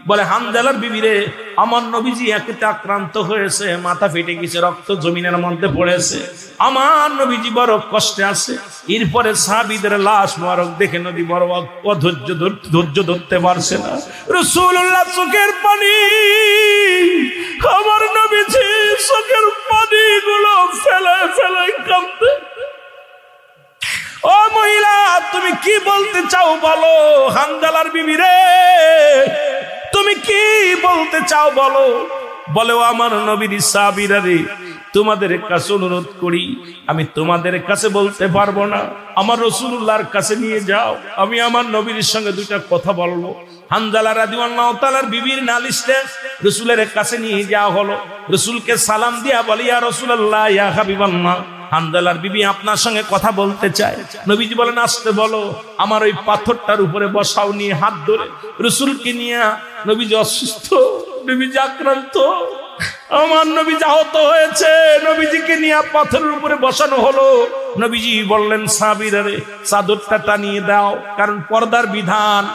বলে, হানজালার বিবি রে, আমার নবীজি একেতে আক্রান্ত হয়েছে, মাথা ফেটে গেছে, রক্ত জমিনের মধ্যে পড়েছে, আমার নবীজি বড় কষ্টে আছে। এরপরে সাহাবীদের লাশ মোবারক দেখে নবী বড় ধৈর্য ধরতে পারছে না। রাসূলুল্লাহ চোখের পানি, আমার নবীজি চোখের পানিগুলো ফেলে ফেলে কাঁদতে। ও মহিলা, তুমি কি বলতে চাও বলো? হানজালার বিবি রে, তুমি কি বলতে চাও বলো? বলে, ও আমার নবীর সাহাবীরা রে, তোমাদের কাছে অনুরোধ করি, আমি তোমাদের কাছে বলতে পারবো না, আমার রাসূলুল্লাহর কাছে নিয়ে যাও, আমি আমার নবীর সঙ্গে দুইটা কথা বলবো। হানজালা রাদিয়াল্লাহু তাআলার বিবির নালিশে রাসূলের কাছে নিয়ে যাওয়া হলো। রাসূলকে সালাম দিয়া বলি, ইয়া রাসূলুল্লাহ, ইয়া হাবিবাল্লাহ, হানজালার বিবি আপনার সঙ্গে কথা বলতে চায়। নবীজি বলেন, আসতে বলো। আমার ওই পাথরটার উপরে বসাও, নিয়ে হাত ধরে রাসূলকে নিয়ে, নবীজি অসুস্থ, নবীজি আক্রান্ত, আমার নবীজি আহত হয়েছে, নবীজিকে নিয়ে পাথরের উপরে বসানো হলো। নবীজি বললেন, সাহাবীরা রে, চাদরটা টানিয়ে দাও, কারণ পর্দার বিধান।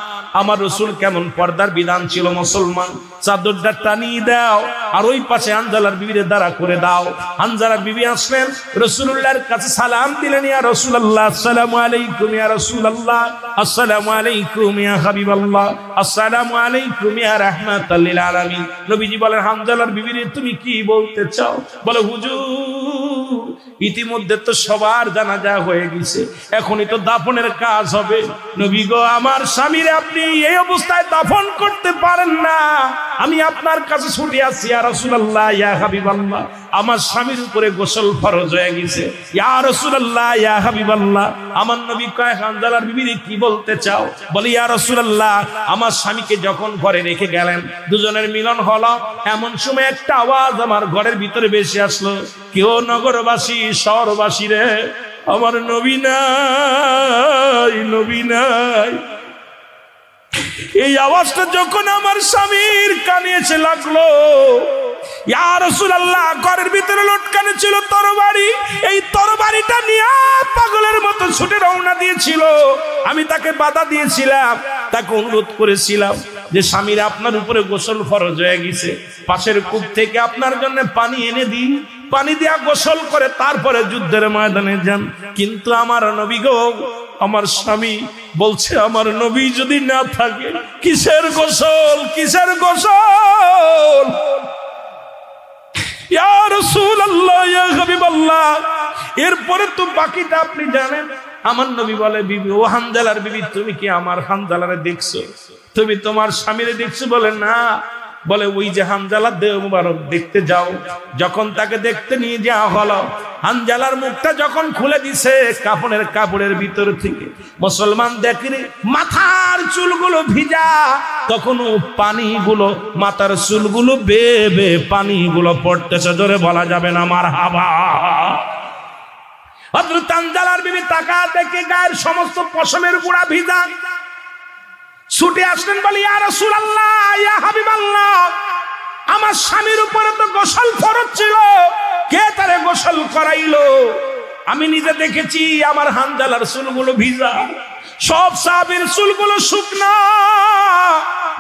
আমার রাসূল কেমন পর্দার বিধান ছিল মুসলমান, চাদরটা টানিয়ে দাও, আর ওই পাশে হানজালার বিবিরে দাঁড়া করে দাও। হানজালার বিবি আসলেন, রাসূলুল্লাহর কাছে সালাম দিলেন, ইয়া রাসূলুল্লাহ, আসসালামু আলাইকুম ইয়া রাসূলুল্লাহ, আসসালামু আলাইকুম ইয়া হাবিবাল্লাহ, আসসালামু আলাইকুম ইয়া রাহমাতাল লিল আলামিন। নবীজি বলেন, হানজালার বিবিরে তুমি কি বলতে চাও? বলে, হুজুর, ইতিমধ্যে তো সবার জানাজা হয়ে গেছে, এখনই তো দাফনের কাজ হবে। নবী গো, আমার স্বামীরে আপনি এই অবস্থায় দাফন করতে পারেন না, আমি আপনার কাছে ছুটে আসছি, ইয়া রাসূলুল্লাহ, ইয়া হাবিবাল্লাহ, আমার স্বামীর উপরে গোসল ফরজ হয়ে গেছে, ইয়া রাসূলুল্লাহ, ইয়া হাবিবাল্লাহ। আমার নবী কয়, হানজালার বিবি কি বলতে চাও? বলে, ইয়া রাসূলুল্লাহ, আমার স্বামীকে যখন ঘরে রেখে গেলেন, দুজনের মিলন হলো, এমন সময় একটা আওয়াজ আমার ঘরের ভিতরে ভেসে আসলো, কেউ নগরবাসী, শহরবাসী রে, আমার নবী নাই, নবী নাই। এই আওয়াজটা যখন আমার স্বামীর কানে এসে লাগলো, ইয়া রাসূলুল্লাহ, ঘরের ভিতরে লটকানো ছিল তরবারি, এই তরবারিটা নিয়ে পাগলের মতো ছুটে রওনা দিয়েছিল। আমি তাকে বাধা দিয়েছিলাম, তাকে অনুরোধ করেছিলাম যে, স্বামীর আপনার উপরে গোসল ফরজ হয়ে গেছে, পাশের কূপ থেকে আপনার জন্য পানি এনে দিন, পানি দিয়া গোসল করে তারপরে যুদ্ধের ময়দানে যান। কিন্তু আমার নবী গো, আমার স্বামী বলছে, আমার নবী যদি না থাকে, কিসের গোসল, কিসের গোসল? ইয়া রাসূলুল্লাহ, ইয়া হাবিবাল্লাহ। এরপরে তো বাকিটা আপনি জানেন। আমার নবী বলে, বিবি, ও হানজালার বিবি, তুমি কি আমার হানজালারে দেখছো? তুমি তোমার স্বামীরে দেখছো? বলে, না। বলে, ওই যে হানজালার দেহ মুবারক দেখতে যাও। যখন তাকে দেখতে নিয়ে যাওয়া হলো, হানজালার মুখটা যখন খুলে দিছে কাপড়ের ভিতর থেকে, মুসলমান দেখে মাথার চুলগুলো ভিজা, তখনও পানিগুলো, মাথার চুলগুলো বেবে পানিগুলো পড়তেছে, জোরে বলা যাবে না মারহাবা। হযরত হানজালার বিবি তাকা দেখে গায়ের সমস্ত পশমের গুড়া ভিজা, ছুটে আসলেন, বলে, ইয়া রাসূলুল্লাহ, ইয়া হাবিবাল্লাহ, আমার স্বামীর উপরে তো গোসল ফরজ ছিল, কে তারে গোসল করাইলো? আমি নিজে দেখেছি, আমার হানজালার চুলগুলো ভিজা, সব সাহাবীর চুলগুলো শুকনা,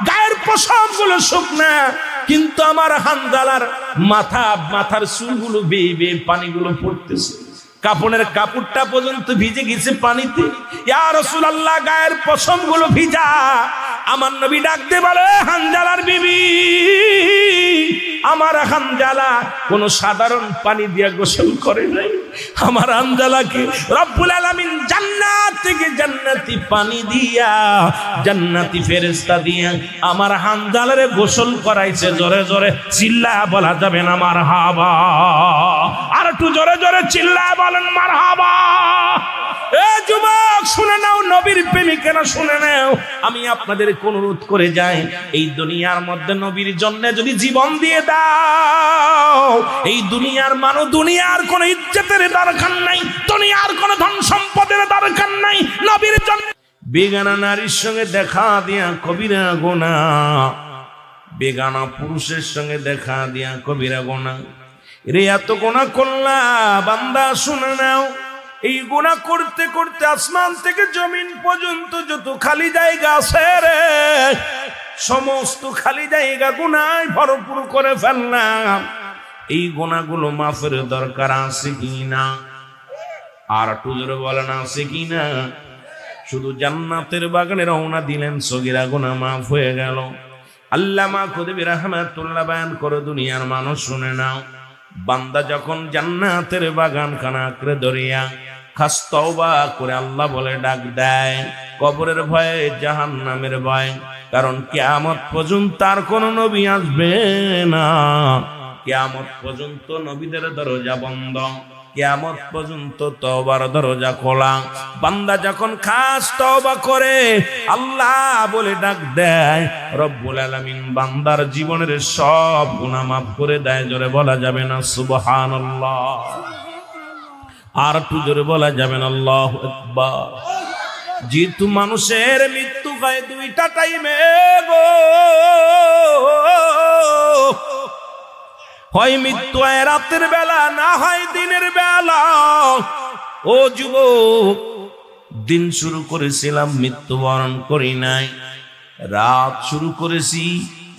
গায়ের পশমগুলো শুকনা, কিন্তু আমার হানজালার মাথার চুলগুলো বেয়ে বেয়ে পানিগুলো পড়তেছে, কাপড়টা পর্যন্ত ভিজে গেছে পানিতে। ইয়া রাসূলুল্লাহ, গায়ের পশমগুলো ভিজা। আমার নবী ডাক দিয়ে বলে, হানজালার বিবি, আমার হানজালা কোন সাধারণ পানি দিয়ে গোসল করে নাই, আমার হানজালাকে রব্বুল আলামিন জান্নাত থেকে জান্নাতি পানি দিয়া জান্নাতি ফেরেশতা দিয়া আমার হানজালারে গোসল করাইছে। জোরে জোরে চিল্লা বলা যাবে না মারহাবা? আর একটু জোরে জোরে চিল্লা বলেন মারহাবা। এ যুবক শুনে নাও, নবীর প্রেমিকেরা শুনে নাও, আমি আপনাদের অনুরোধ করে যাই, এই দুনিয়ার মধ্যে নবীর জন্য যদি জীবন দিয়ে দাও, এই দুনিয়ার মানুষ, দুনিয়ার কোন ইজ্জতের দরকার নাই, দুনিয়ার কোন ধন সম্পদের দরকার নাই, নবীর জন্য বেগানা নারীর সঙ্গে দেখা দিয়া কবিরা গুনাহ, বেগানা পুরুষের সঙ্গে দেখা দিয়া কবিরা গুনাহ। রে এত গুনাহ করলা বান্দা শুনে নাও, এই গুনাহ করতে করতে আসমান থেকে জমিন পর্যন্ত যত খালি জায়গা আছে রে, সমস্ত খালি জায়গা গুনায় ভরপুর করে ফেললাম। এই গুনাহগুলো মাফের দরকার আছে কিনা? আর একটু জোরে বলেন আছে কিনা? শুধু জান্নাতের বাগানে রওনা দিলেন, সগীরা গুনাহ মাফ হয়ে গেল। আল্লামা খুদবি রাহমাতুল্লাহ বয়ান করে, দুনিয়ার মানুষ শুনে নাও, বান্দা যখন জান্নাতের বাগান খানা আঁকড়ে ধরিয়া খাস তওবা করে আল্লাহ বলে ডাক দেয়, কবরের ভয়ে, জাহান্নামের ভয়, কারণ কিয়ামত পর্যন্ত আর কোন নবী আসবে না, কিয়ামত পর্যন্ত নবীদের দরজা বন্ধ, কিয়ামত পর্যন্ত তওবার দরজা খোলা। বান্দা যখন খাস তওবা করে আল্লাহ বলে ডাক দেয়, রব্বুল আলামিন বান্দার জীবনের সব গুনাহ মাফ করে দেয়। জোরে বলা যাবে না সুবহানাল্লাহ? আর একটু জোরে বলা যাবে না আল্লাহু আকবার? যেহেতু মানুষের মৃত্যু হয় দুইটা টাইমে গো, হয় মৃত্যু হয় রাতের বেলা, না হয় দিনের বেলা। ও যুবক, দিন শুরু করেছিলাম, মৃত্যুবরণ করি নাই, রাত শুরু করেছি,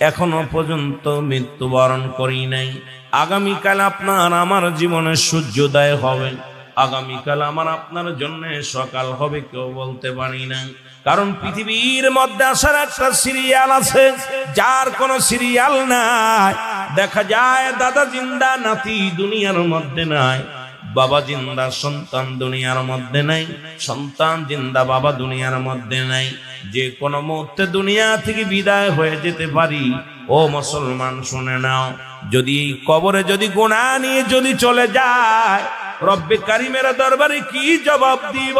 এখনো পর্যন্ত মৃত্যুবরণ করি নাই। আগামীকাল আপনার আমার জীবনে সূর্যোদয় হবে, আগামীকাল আমার আপনার জন্য সকাল হবে, কেউ বলতে পারি না। কারণ পৃথিবীর মধ্যে আসার একটা সিরিয়াল আছে, যার কোনো সিরিয়াল নাই। দেখা যায় দাদা জিন্দা, নাতি দুনিয়ার মধ্যে নাই, বাবা জিন্দা, সন্তান দুনিয়ার মধ্যে নাই, সন্তান জিন্দা, বাবা দুনিয়ার মধ্যে নাই। যে কোনো মুহূর্তে দুনিয়া থেকে বিদায় হয়ে যেতে পারি। ও মুসলমান শুনে নাও, যদি কবরে যদি গুনাহ নিয়ে যদি চলে যায়, রব্বে কারিমের দরবারে কি জবাব দিব?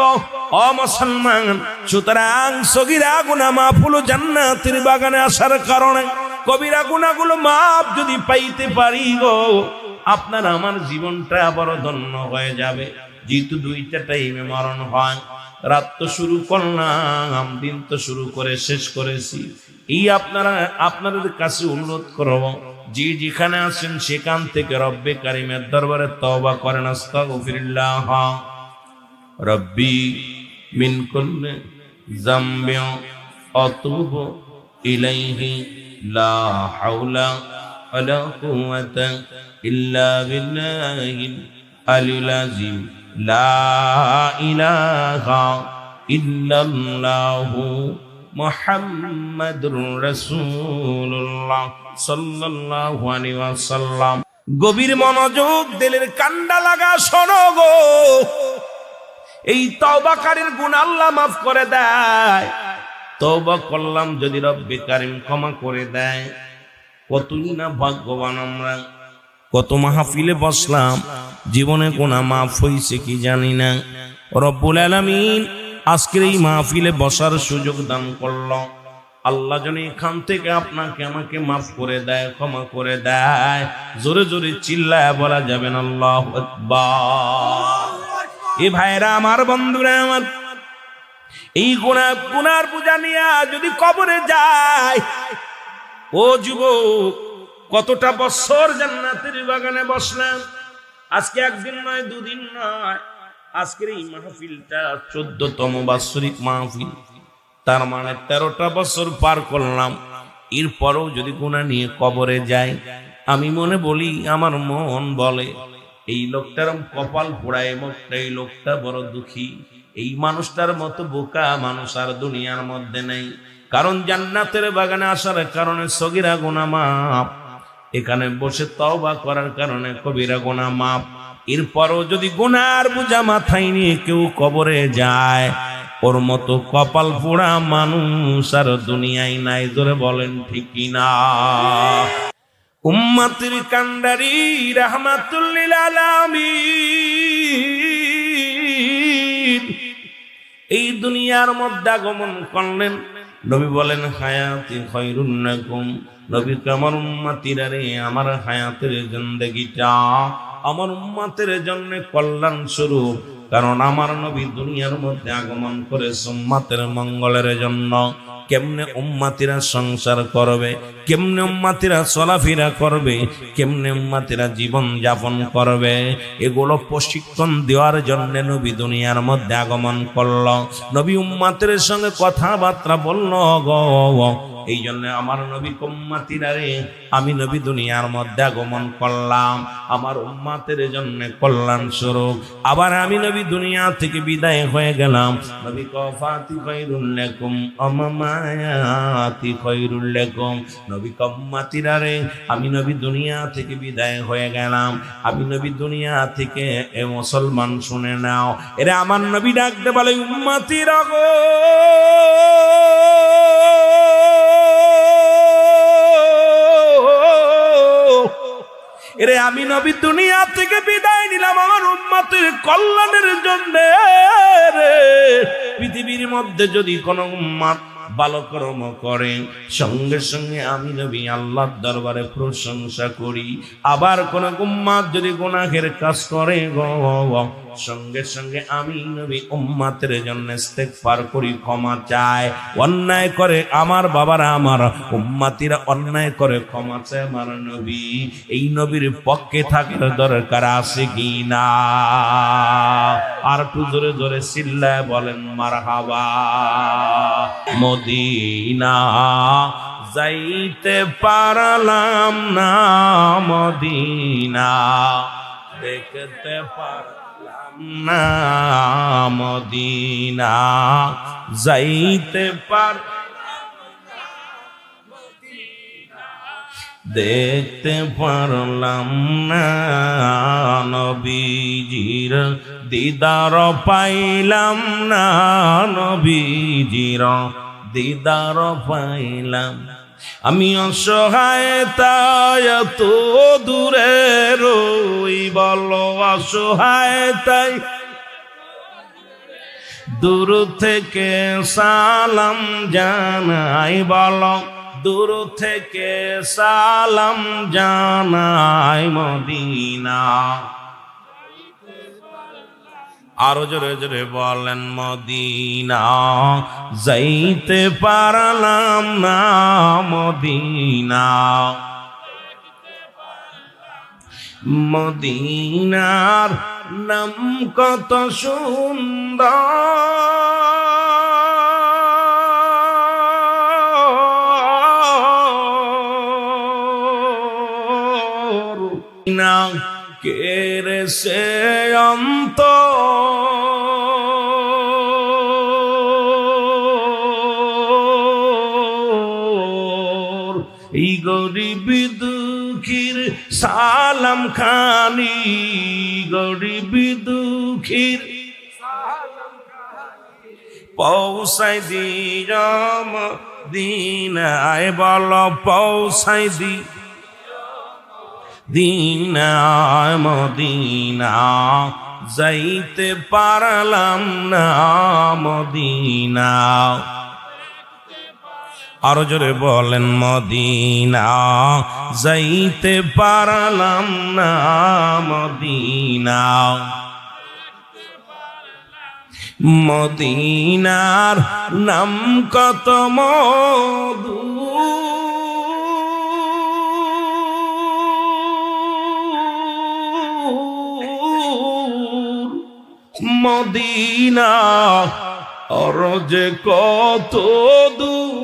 ও মুসলমান, সুতরাং সগীরা গুনাহ মাফ হলো জান্নাতের বাগানে আসার কারণে। কবিরা গুনাহগুলো মাফ যদি পাইতে পারি গো, আপনার আমার জীবনটা বড় ধন্য হয়ে যাবে। যেহেতু দুইটা টাইমে মরণ হয়, রাত তো শুরু করলাম, দিন তো শুরু করে শেষ করেছি। এই আপনাদের কাছে অনুরোধ করব, যে যেখানে আছেন সেখান থেকে রব্বে কারিমের দরবারে তওবা করেন। আস্তাগফিরুল্লাহ রব্বি মিন কুল্লি যামবি আতুবু ইলাইহি লা হাওলা ওয়ালা কুওয়াতা ইল্লা বিল্লাহিল আলিয়্যিল আযীম। লা ইলাহা ইল্লাল্লাহু মুহাম্মাদুর রাসূলুল্লাহ সাল্লাল্লাহু আলাইহি ওয়াসাল্লাম। গভীর মনোযোগ, দিলের কান্ডা লাগা শোনো গো, এই তওবাকারীর গুনাহ আল্লাহ মাফ করে দেয়। তওবা করলাম যদি রব্বে কারীম ক্ষমা করে দেয়। কতই না ভাগ্যবান আমরা, কত মাহফিলে বসলাম, জীবনে গুনাহ মাফ হইছে কি জানি না। রব্বুল আলামিন আজকের এই মাহফিলে বসার সুযোগ দান করল। আল্লাহ যেন এখান থেকে আপনাকে আমাকে মাফ করে দেয়, ক্ষমা করে দেয়। জোরে জোরে চিল্লায় বলা যাবেন আল্লাহু আকবার। এ ভাইরা আমার, বন্ধুরা আমার, এই গুনার পূজা নিয়ে যদি কবরে যায়, ও যুবক, কতটা বছর জান্নাতের বাগানে বসলাম। আজকে একদিন নয়, দুদিন নয়, আজকের এই মাহফিলটা 14তম বাৎসরিক মাহফিল। তার মানে 13টা বছর পার করলাম। এরপরও যদি গুনাহ নিয়ে কবরে যাই, আমি মনে বলি, আমার মন বলে, এই লোকটার কপাল পোড়ায়, এই লোকটা বড় দুঃখী। এই মানুষটার মতো বোকা মানুষ আর দুনিয়ার মধ্যে নেই। কারণ জান্নাতের বাগানে আসার কারণে সগীরা গুনাহ মাফ, এখানে বসে তওবা করার কারণে কবিরা গুনাহ মাফ। এরপরও যদি গুনার বোঝা মাথায় নিয়ে কেউ কবরে যায়, ওর মতো কপাল পোড়া মানুষ আর দুনিয়ায় নাই। জোরে বলেন ঠিক কিনা? উম্মতের কান্ডারি রাহমাতুল লিল আলামিন এই দুনিয়ার মধ্যে আগমন করলেন। নবী বলেন, হায়াতি খায়রুন লাকুম। নবী আমার উম্মতিরা রে, আমার হায়াতের জিন্দেগিটা আমার উম্মতের জন্য কল্যাণ স্বরূপ। কারণ আমার নবী দুনিয়ার মধ্যে আগমন করে উম্মতের মঙ্গলের জন্য। কেমনে উম্মতিরা সংসার করবে, কেমনে উম্মতিরা চলাফেরা করবে, কেমনে উম্মতিরা জীবন যাপন করবে, এগুলো প্রশিক্ষণ দেওয়ার জন্য নবী দুনিয়ার মধ্যে আগমন করল। নবী উম্মতের সঙ্গে কথাবার্তা বলল গো। এই জন্য আমার নবী উম্মতিরা রে, আমি নবী দুনিয়ার মধ্যে আগমন করলাম আমার উম্মতের জন্য কল্যাণ স্বরূপ। আবার আমি নবী দুনিয়া থেকে বিদায় হয়ে গেলাম। নবী কফাতি খায়রুল লাকুম আমামায়াতি খায়রুল লাকুম। নবী উম্মতিরা রে, আমি নবী দুনিয়া থেকে বিদায় হয়ে গেলাম। আমি নবী দুনিয়া থেকে এ মুসলমান শুনে নাও, এরা আমার নবী ডাকতে বলে, উম্মতিরা গো, এরে আমি নবী দুনিয়া থেকে বিদায় নিলাম আমার উম্মতের কল্যাণের জন্য। পৃথিবীর মধ্যে যদি কোনো উম্মত ভালো কর্ম করে, সঙ্গে সঙ্গে আমি নবী আল্লাহর দরবারে প্রশংসা করি। আবার কোন উম্মত যদি গুনাহের কাজ করে গো, সঙ্গে সঙ্গে আমি নবী উম্মতের জন্য ইস্তেগফার করি, ক্ষমা চাই। অন্যায় করে আমার বাবারা, আমার উম্মতিরা অন্যায় করে ক্ষমা চায় আমার নবী। এই নবীর পক্ষে থাকার দরকার আছে কি না? আর একটু জোরে জোরে চিল্লায় বলেন মারহাবা। মদিনা যাইতে পারলাম না, মদিনা দেখতে পারলাম না, মদিনা যাইতে দেখতে পারলাম না, নবীজির দিদার পাইলাম না, নবীজির দিদার পাইলাম। আমি অসহায় তাই এত দূরে রই, বলো অসহায় তাই দূর থেকে সালাম জানাই, বলো দূর থেকে সালাম জানাই মদিনা। আরো জোরে জোরে বলেন, মদিনা যাইতে পারলাম না, মদিনা মদিনার নাম কত সুন্দর, না কেরে সে অন্ত এই গরিব দুঃখীর সালাম খানি, গরিব দুঃখীর পৌঁছাই দিলাম দিনায়, বল পৌঁছাই দি দিনায় মদিনা যাইতে পারলাম না, মদিনা। আরো জোরে বলেন, মদিনা যাইতে পারলাম না, মদিনা মদিনার নাম কত মধু, মদিনা আর যে কত দূর,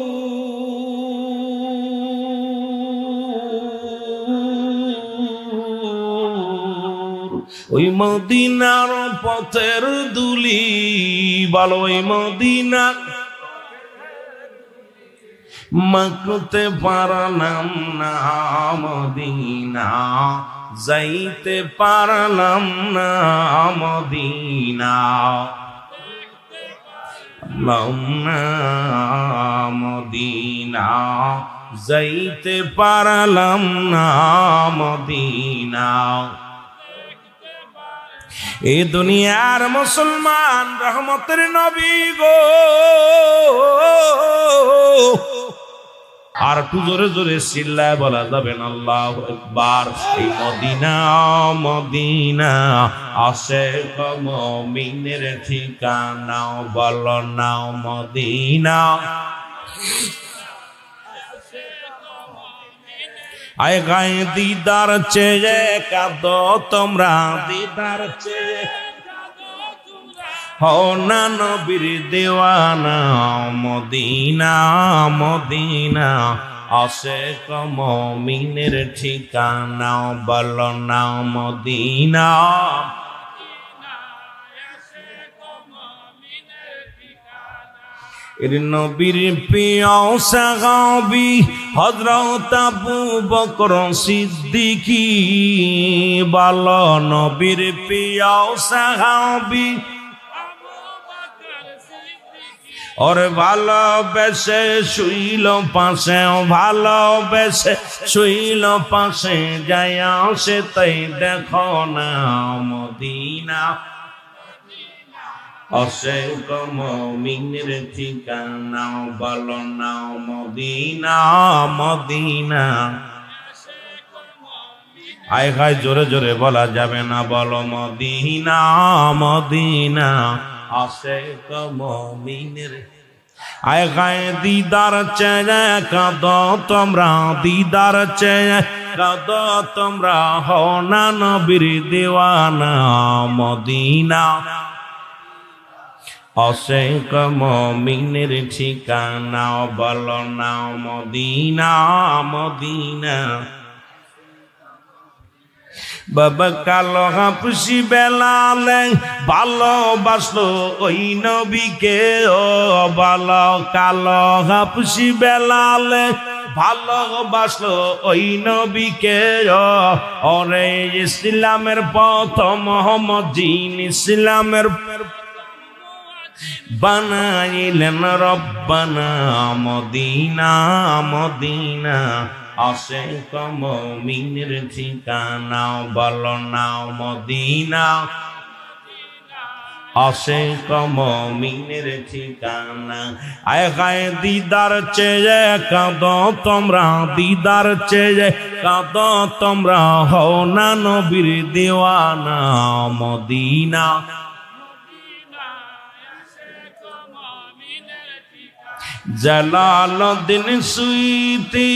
ওই মদিনার পথের দুলি, বলো ওই মদিনা মাখতে পারলাম না মদিনা, যাইতে পারলাম না মদিনা, মদিনা যাইতে পারলাম না মদিনা। এই দুনিয়ার মুসলমান রহমতের নবী গো, আর একটু জোরে জোরে চিল্লায় বলা যাবেন আল্লাহু আকবার। এই মদিনা মদিনা আশিক মুমিনের ঠিকানা, বলো না মদিনা। আয় গায়ে দিদার চেয়ে কাঁদো তোমরা, দিদার চেয়ে হও না নবীর দেওয়ানা, মদিনা মদিনা আশিক মুমিনের ঠিকানা, বলো না মদিনা। এর নবীর প্রিয় সাহাবী হযরত আবু বকর সিদ্দিকী, বলো নবীর প্রিয় সাহাবী ওর ভালোবেসে শুইল পাশে, ভালোবেসে শুইল পাশে, যায় সে তাই দেখো না মদিনা, আশিক মুমিনের ঠিকানা, বলো না মদিনা মদিনা। আয় হায় জোরে জোরে বলা যাবে না, বলো মদিনা মদিনা আশিক মুমিনের। আয় গায়ে দিদার চেয়ে কাঁদো তোমরা, দিদার চেয়ে কাঁদো তোমরা, হও না নবীর দেওয়ানা, মদিনা আশিক মুমিনের ঠিকানা, বলো না মদিনা মদিনা। বাবা কালো হাফসি বেলালে ভালোবাসলো ওই নবীকে, ও বলো কালো হাফসি বেলালে ভালোবাসলো ওই নবীকে, ওরে ইসলামের প্রথম মুজিন, ইসলামের বানাইলেন রব্বানা, মদিনা মদিনা আশিক মুমিনের ঠিকানা, বলো না মদিনা আশিক মুমিনের ঠিকানা। আয় গায়ে দিদার চেয়ে কাঁদো তোমরা, দিদার চেয়ে কাঁদো তোমরা, হও না নবীর দেওয়ানা, মদিনা জালালউদ্দিন সুইতি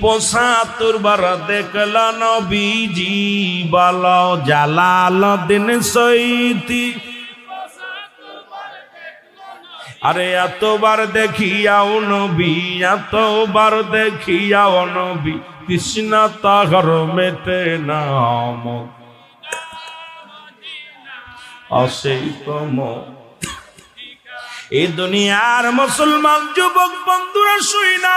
৭৫ বার দেখল নবীজি, বলো জালালউদ্দিন সুইতি, আরে এতবার দেখিয়াও নবী, এতবার দেখিয়াও নবী, তৃষ্ণা তাহার মেটে না, আশিক এই দুনিয়ার মুসলমান যুবক বন্ধুরা শুই না